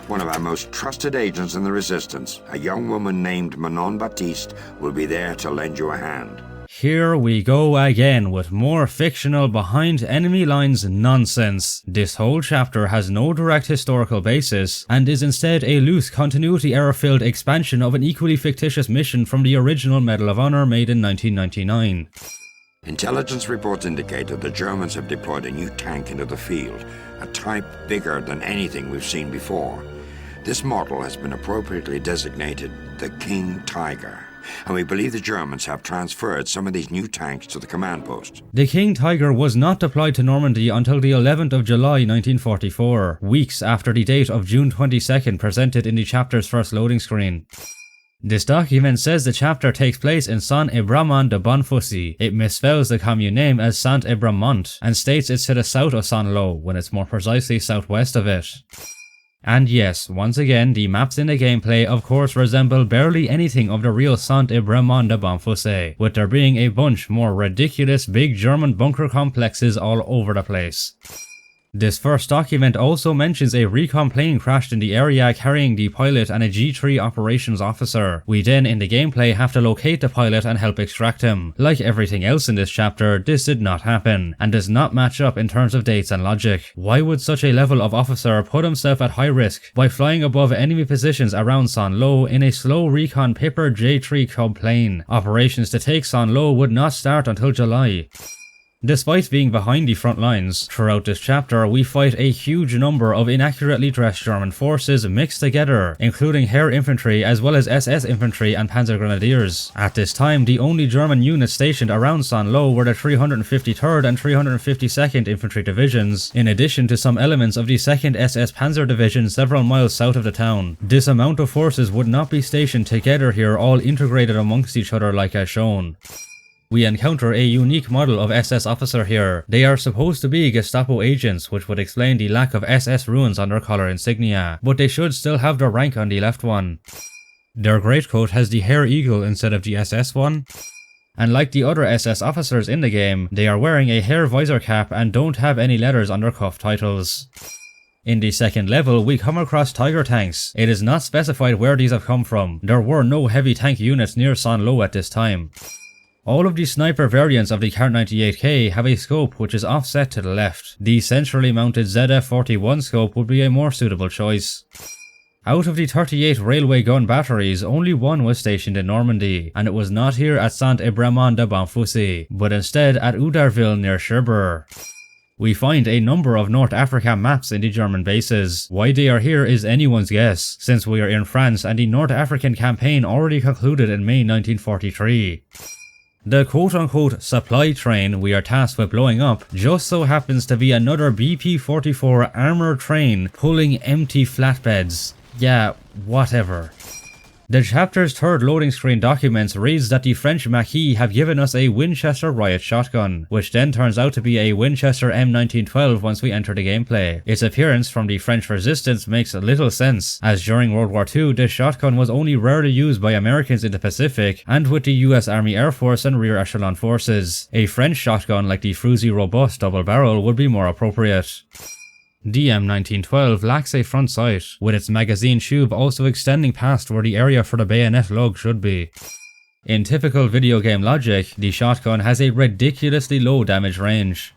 One of our most trusted agents in the Resistance, a young woman named Manon Baptiste, will be there to lend you a hand. Here we go again with more fictional behind enemy lines nonsense. This whole chapter has no direct historical basis and is instead a loose continuity error filled expansion of an equally fictitious mission from the original Medal of Honor made in 1999. Intelligence reports indicate that the Germans have deployed a new tank into the field, a type bigger than anything we've seen before. This model has been appropriately designated the King Tiger, and we believe the Germans have transferred some of these new tanks to the command post. The King Tiger was not deployed to Normandy until the 11th of July 1944, weeks after the date of June 22nd presented in the chapter's first loading screen. This document says the chapter takes place in Saint-Ébremont de Bonfossy. It misspells the commune name as Saint-Ébremont and states it's to the south of Saint-Lo when it's more precisely southwest of it. And yes, once again, the maps in the gameplay of course resemble barely anything of the real Saint-Ébremont de Bonfossy, with there being a bunch more ridiculous big German bunker complexes all over the place. This first document also mentions a recon plane crashed in the area carrying the pilot and a G3 operations officer. We then in the gameplay have to locate the pilot and help extract him. Like everything else in this chapter, this did not happen, and does not match up in terms of dates and logic. Why would such a level of officer put himself at high risk by flying above enemy positions around Saint-Lo in a slow recon Piper J3 Cub plane? Operations to take Saint-Lo would not start until July. Despite being behind the front lines, throughout this chapter we fight a huge number of inaccurately dressed German forces mixed together, including Heer infantry as well as SS infantry and Panzer Grenadiers. At this time, the only German units stationed around Saint-Lo were the 353rd and 352nd Infantry Divisions, in addition to some elements of the 2nd SS Panzer Division several miles south of the town. This amount of forces would not be stationed together here, all integrated amongst each other like as shown. We encounter a unique model of SS officer here. They are supposed to be Gestapo agents, which would explain the lack of SS runes on their collar insignia, but they should still have their rank on the left one. Their greatcoat has the Heer Eagle instead of the SS one. And like the other SS officers in the game, they are wearing a Heer visor cap and don't have any letters on their cuff titles. In the second level, we come across Tiger tanks. It is not specified where these have come from. There were no heavy tank units near Saint-Lo at this time. All of the sniper variants of the Kar 98K have a scope which is offset to the left. The centrally mounted ZF-41 scope would be a more suitable choice. Out of the 38 railway gun batteries, only one was stationed in Normandy, and it was not here at Saint-Ébremont de Bonfossy, but instead at Oudarville near Cherbourg. We find a number of North Africa maps in the German bases. Why they are here is anyone's guess, since we are in France and the North African campaign already concluded in May 1943. The quote-unquote supply train we are tasked with blowing up just so happens to be another BP-44 armoured train pulling empty flatbeds. Yeah, whatever. The chapter's third loading screen documents reads that the French Maquis have given us a Winchester riot shotgun, which then turns out to be a Winchester M1912 once we enter the gameplay. Its appearance from the French resistance makes little sense, as during World War II this shotgun was only rarely used by Americans in the Pacific and with the US Army Air Force and rear echelon forces. A French shotgun like the FeReise robust double barrel would be more appropriate. The M1912 lacks a front sight, with its magazine tube also extending past where the area for the bayonet lug should be. In typical video game logic, the shotgun has a ridiculously low damage range.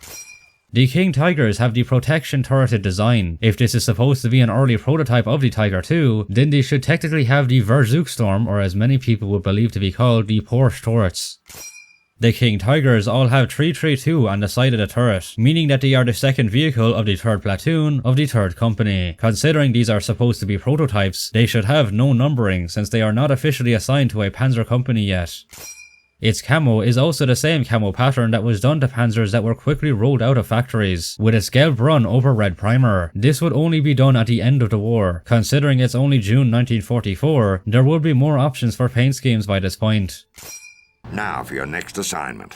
The King Tigers have the protection turreted design. If this is supposed to be an early prototype of the Tiger II, then they should technically have the Versuchsturm, or as many people would believe to be called, the Porsche turrets. The King Tigers all have 332 on the side of the turret, meaning that they are the second vehicle of the 3rd platoon of the 3rd company. Considering these are supposed to be prototypes, they should have no numbering since they are not officially assigned to a panzer company yet. Its camo is also the same camo pattern that was done to panzers that were quickly rolled out of factories, with its gelb run over red primer. This would only be done at the end of the war. Considering it's only June 1944, there would be more options for paint schemes by this point. Now for your next assignment.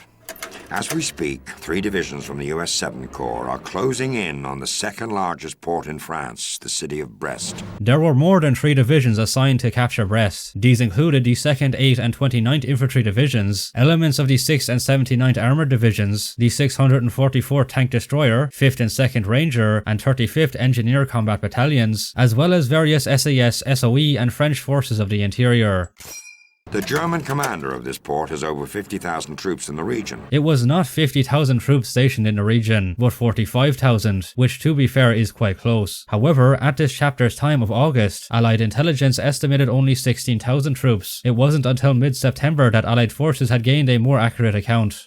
As we speak, 3 divisions from the US 7th Corps are closing in on the second largest port in France, the city of Brest. There were more than 3 divisions assigned to capture Brest. These included the 2nd, 8th and 29th Infantry Divisions, elements of the 6th and 79th Armoured Divisions, the 644th Tank Destroyer, 5th and 2nd Ranger, and 35th Engineer Combat Battalions, as well as various SAS, SOE and French forces of the interior. The German commander of this port has over 50,000 troops in the region. It was not 50,000 troops stationed in the region, but 45,000, which to be fair is quite close. However, at this chapter's time of August, Allied intelligence estimated only 16,000 troops. It wasn't until mid-September that Allied forces had gained a more accurate account.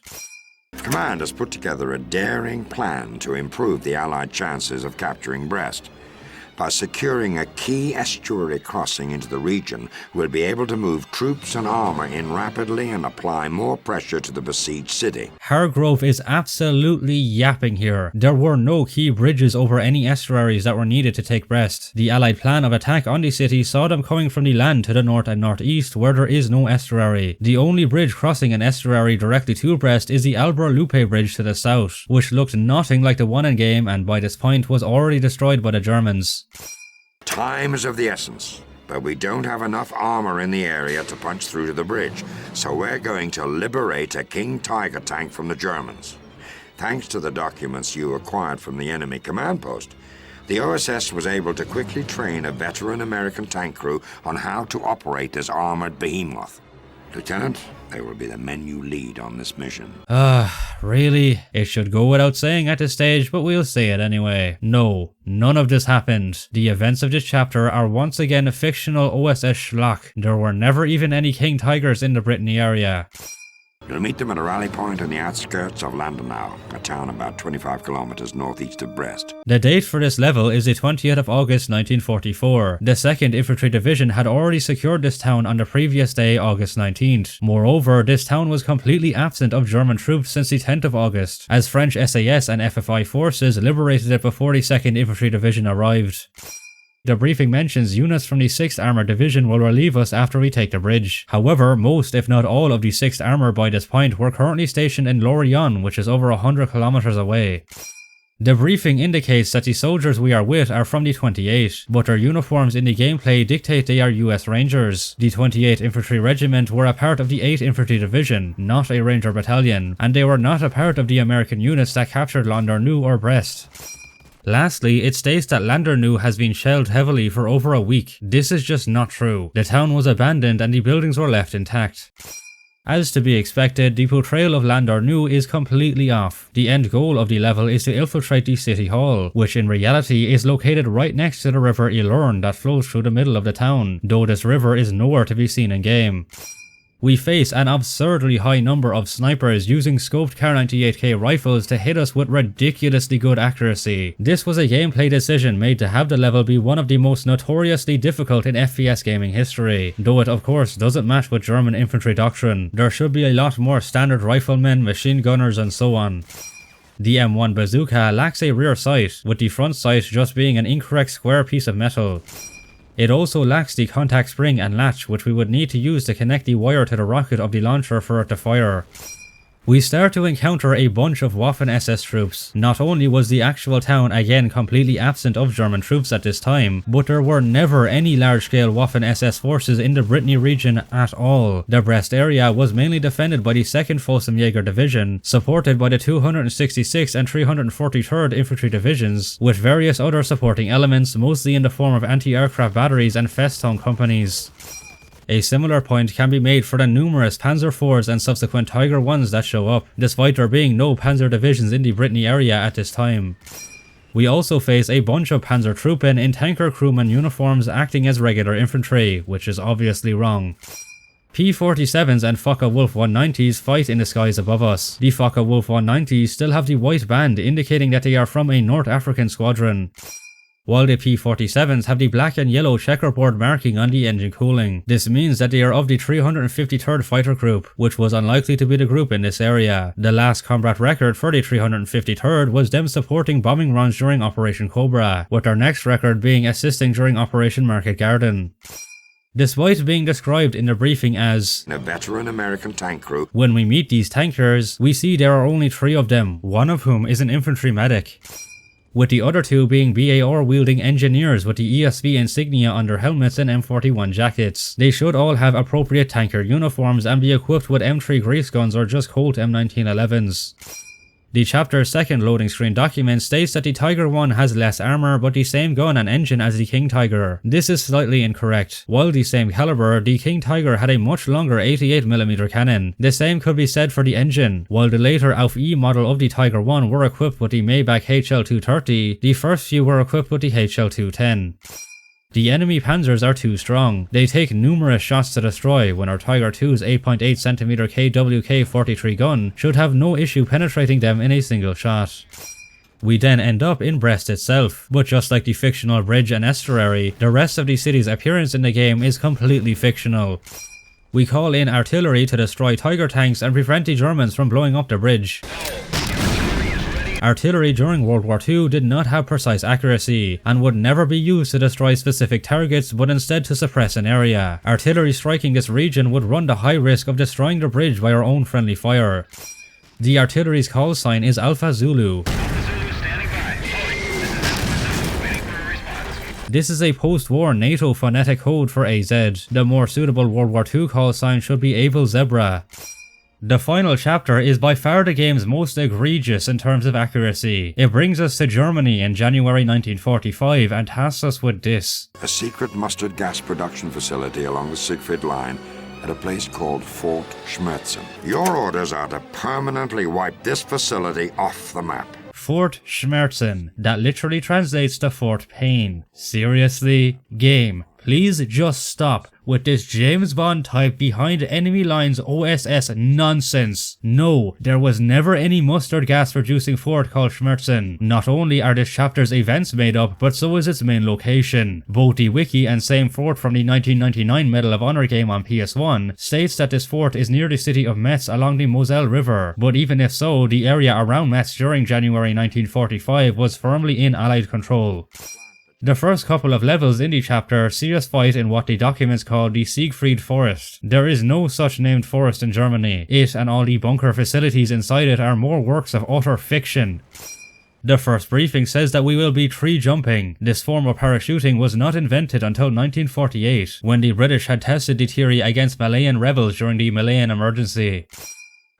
Command has put together a daring plan to improve the Allied chances of capturing Brest. By securing a key estuary crossing into the region, we'll be able to move troops and armor in rapidly and apply more pressure to the besieged city. Hargrove is absolutely yapping here. There were no key bridges over any estuaries that were needed to take Brest. The Allied plan of attack on the city saw them coming from the land to the north and northeast where there is no estuary. The only bridge crossing an estuary directly to Brest is the Alber-Lupe bridge to the south, which looked nothing like the one in game and by this point was already destroyed by the Germans. Time is of the essence, but we don't have enough armor in the area to punch through to the bridge, so we're going to liberate a King Tiger tank from the Germans. Thanks to the documents you acquired from the enemy command post, the OSS was able to quickly train a veteran American tank crew on how to operate this armored behemoth. Lieutenant, they will be the men you lead on this mission. Really? It should go without saying at this stage, but we'll say it anyway. No, none of this happened. The events of this chapter are once again a fictional OSS schlock. There were never even any King Tigers in the Brittany area. You'll meet them at a rally point on the outskirts of Landenau, a town about 25 kilometers northeast of Brest. The date for this level is the 20th of August 1944. The 2nd Infantry Division had already secured this town on the previous day, August 19th. Moreover, this town was completely absent of German troops since the 10th of August, as French SAS and FFI forces liberated it before the 2nd Infantry Division arrived. The briefing mentions units from the 6th Armoured Division will relieve us after we take the bridge. However, most if not all of the 6th Armour by this point were currently stationed in Lorient, which is over 100 kilometers away. The briefing indicates that the soldiers we are with are from the 28th, but their uniforms in the gameplay dictate they are US Rangers. The 28th Infantry Regiment were a part of the 8th Infantry Division, not a Ranger Battalion, and they were not a part of the American units that captured Landerneau or Brest. Lastly, it states that Landerneau has been shelled heavily for over a week. This is just not true. The town was abandoned and the buildings were left intact. As to be expected, the portrayal of Landerneau is completely off. The end goal of the level is to infiltrate the city hall, which in reality is located right next to the river Elorn that flows through the middle of the town, though this river is nowhere to be seen in game. We face an absurdly high number of snipers using scoped Kar-98K rifles to hit us with ridiculously good accuracy. This was a gameplay decision made to have the level be one of the most notoriously difficult in FPS gaming history, though it of course doesn't match with German infantry doctrine. There should be a lot more standard riflemen, machine gunners and so on. The M1 bazooka lacks a rear sight, with the front sight just being an incorrect square piece of metal. It also lacks the contact spring and latch, which we would need to use to connect the wire to the rocket of the launcher for it to fire. We start to encounter a bunch of Waffen-SS troops. Not only was the actual town again completely absent of German troops at this time, but there were never any large-scale Waffen-SS forces in the Brittany region at all. The Brest area was mainly defended by the 2nd Fossenjäger Division, supported by the 266th and 343rd Infantry Divisions, with various other supporting elements, mostly in the form of anti-aircraft batteries and Festung companies. A similar point can be made for the numerous Panzer IVs and subsequent Tiger 1s that show up, despite there being no Panzer divisions in the Brittany area at this time. We also face a bunch of Panzertruppen in tanker crewman uniforms acting as regular infantry, which is obviously wrong. P-47s and Focke-Wulf 190s fight in the skies above us. The Focke-Wulf 190s still have the white band indicating that they are from a North African squadron, while the P-47s have the black and yellow checkerboard marking on the engine cooling. This means that they are of the 353rd Fighter Group, which was unlikely to be the group in this area. The last combat record for the 353rd was them supporting bombing runs during Operation Cobra, with their next record being assisting during Operation Market Garden. Despite being described in the briefing as a veteran American tank crew, when we meet these tankers, we see there are only 3 of them, one of whom is an infantry medic, with the other 2 being BAR-wielding engineers with the ESV insignia on their helmets and M41 jackets. They should all have appropriate tanker uniforms and be equipped with M3 grease guns or just Colt M1911s. The chapter's second loading screen document states that the Tiger 1 has less armor but the same gun and engine as the King Tiger. This is slightly incorrect. While the same caliber, the King Tiger had a much longer 88mm cannon. The same could be said for the engine. While the later AlphaE model of the Tiger 1 were equipped with the Maybach HL230, the first few were equipped with the HL210. The enemy panzers are too strong. They take numerous shots to destroy, when our Tiger 2's 8.8cm KWK-43 gun should have no issue penetrating them in a single shot. We then end up in Brest itself, but just like the fictional bridge and estuary, the rest of the city's appearance in the game is completely fictional. We call in artillery to destroy Tiger tanks and prevent the Germans from blowing up the bridge. Artillery during World War II did not have precise accuracy, and would never be used to destroy specific targets but instead to suppress an area. Artillery striking this region would run the high risk of destroying the bridge by our own friendly fire. The artillery's call sign is Alpha Zulu. This is a post-war NATO phonetic code for AZ. The more suitable World War II call sign should be Able Zebra. The final chapter is by far the game's most egregious in terms of accuracy. It brings us to Germany in January 1945 and tasks us with this: a secret mustard gas production facility along the Siegfried line at a place called Fort Schmerzen. Your orders are to permanently wipe this facility off the map. Fort Schmerzen. That literally translates to Fort Pain. Seriously? Game, please just stop with this James Bond type behind enemy lines OSS nonsense. No, there was never any mustard gas producing fort called Schmerzen. Not only are this chapter's events made up, but so is its main location. Both the wiki and same fort from the 1999 Medal of Honor game on PS1 states that this fort is near the city of Metz along the Moselle River, but even if so, the area around Metz during January 1945 was firmly in Allied control. The first couple of levels in the chapter see us fight in what the documents call the Siegfried Forest. There is no such named forest in Germany. It and all the bunker facilities inside it are more works of utter fiction. The first briefing says that we will be tree jumping. This form of parachuting was not invented until 1948, when the British had tested the theory against Malayan rebels during the Malayan emergency.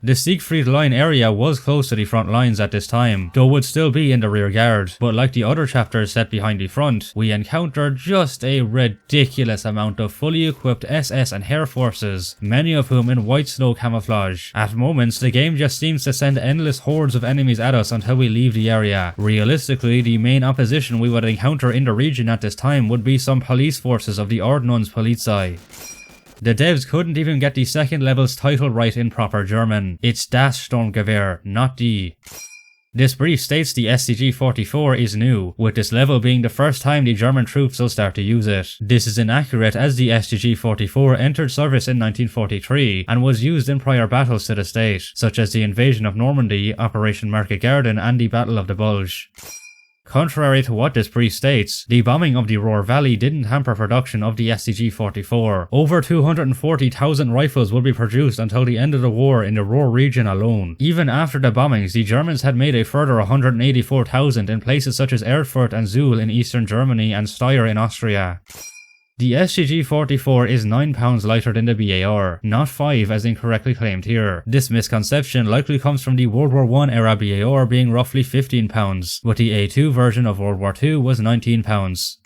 The Siegfried Line area was close to the front lines at this time, though would still be in the rear guard, but like the other chapters set behind the front, we encounter just a ridiculous amount of fully equipped SS and Heer forces, many of whom in white snow camouflage. At moments, the game just seems to send endless hordes of enemies at us until we leave the area. Realistically, the main opposition we would encounter in the region at this time would be some police forces of the Ordnungspolizei. The devs couldn't even get the second level's title right in proper German. It's Das Sturmgewehr, not D. This brief states the STG-44 is new, with this level being the first time the German troops will start to use it. This is inaccurate as the STG-44 entered service in 1943 and was used in prior battles to the state, such as the invasion of Normandy, Operation Market Garden and the Battle of the Bulge. Contrary to what this brief states, the bombing of the Ruhr Valley didn't hamper production of the STG-44. Over 240,000 rifles would be produced until the end of the war in the Ruhr region alone. Even after the bombings, the Germans had made a further 184,000 in places such as Erfurt and Suhl in eastern Germany and Steyr in Austria. The STG-44 is 9 pounds lighter than the BAR, not 5 as incorrectly claimed here. This misconception likely comes from the World War I era BAR being roughly 15 pounds, but the A2 version of World War II was 19 pounds.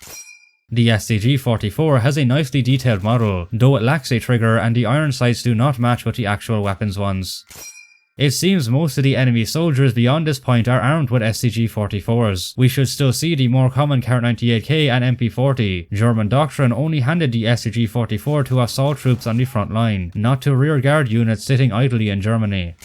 The STG-44 has a nicely detailed model, though it lacks a trigger and the iron sights do not match with the actual weapons ones. It seems most of the enemy soldiers beyond this point are armed with STG-44s. We should still see the more common Kar-98K and MP-40. German doctrine only handed the STG-44 to assault troops on the front line, not to rearguard units sitting idly in Germany.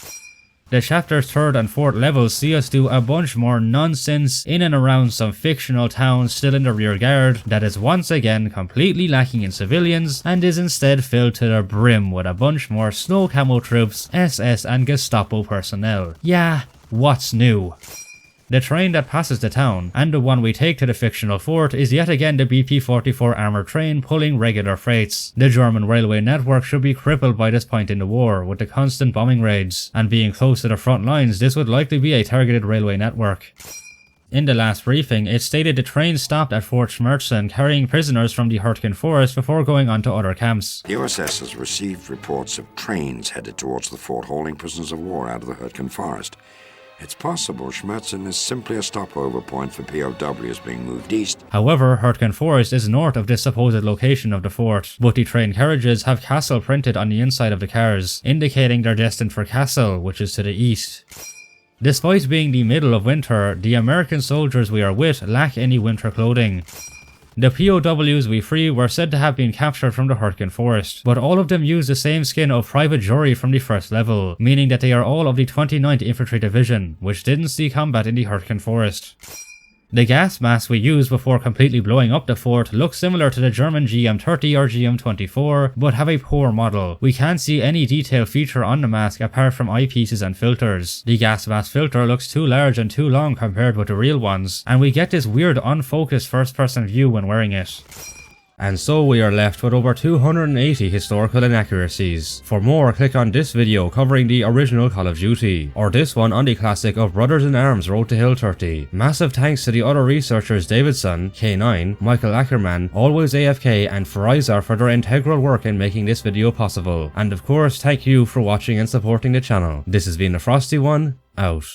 The chapter's 3rd and 4th levels see us do a bunch more nonsense in and around some fictional towns still in the rear guard that is once again completely lacking in civilians and is instead filled to the brim with a bunch more snow camo troops, SS and Gestapo personnel. Yeah, what's new? The train that passes the town, and the one we take to the fictional fort, is yet again the BP-44 armoured train pulling regular freights. The German railway network should be crippled by this point in the war, with the constant bombing raids, and being close to the front lines this would likely be a targeted railway network. In the last briefing, it stated the train stopped at Fort Schmerzen carrying prisoners from the Hurtgen forest before going on to other camps. The OSS has received reports of trains headed towards the fort hauling prisoners of war out of the Hurtgen forest. It's possible Schmerzen is simply a stopover point for POWs being moved east. However, Hurtgen Forest is north of this supposed location of the fort, but the train carriages have Kassel printed on the inside of the cars, indicating they're destined for Kassel, which is to the east. Despite being the middle of winter, the American soldiers we are with lack any winter clothing. The POWs we free were said to have been captured from the Hurtgen Forest, but all of them use the same skin of Private Jury from the 1st level, meaning that they are all of the 29th Infantry Division, which didn't see combat in the Hurtgen Forest. The gas mask we used before completely blowing up the fort look similar to the German GM30 or GM24, but have a poor model. We can't see any detail feature on the mask apart from eyepieces and filters. The gas mask filter looks too large and too long compared with the real ones, and we get this weird unfocused first-person view when wearing it. And so we are left with over 280 historical inaccuracies. For more, click on this video covering the original Call of Duty, or this one on the classic of Brothers in Arms Road to Hill 30. Massive thanks to the other researchers Davidson, K-Nyne, Michael Akkerman, AlwaysAFK and FeReise for their integral work in making this video possible. And of course, thank you for watching and supporting the channel. This has been the Frosty One, out.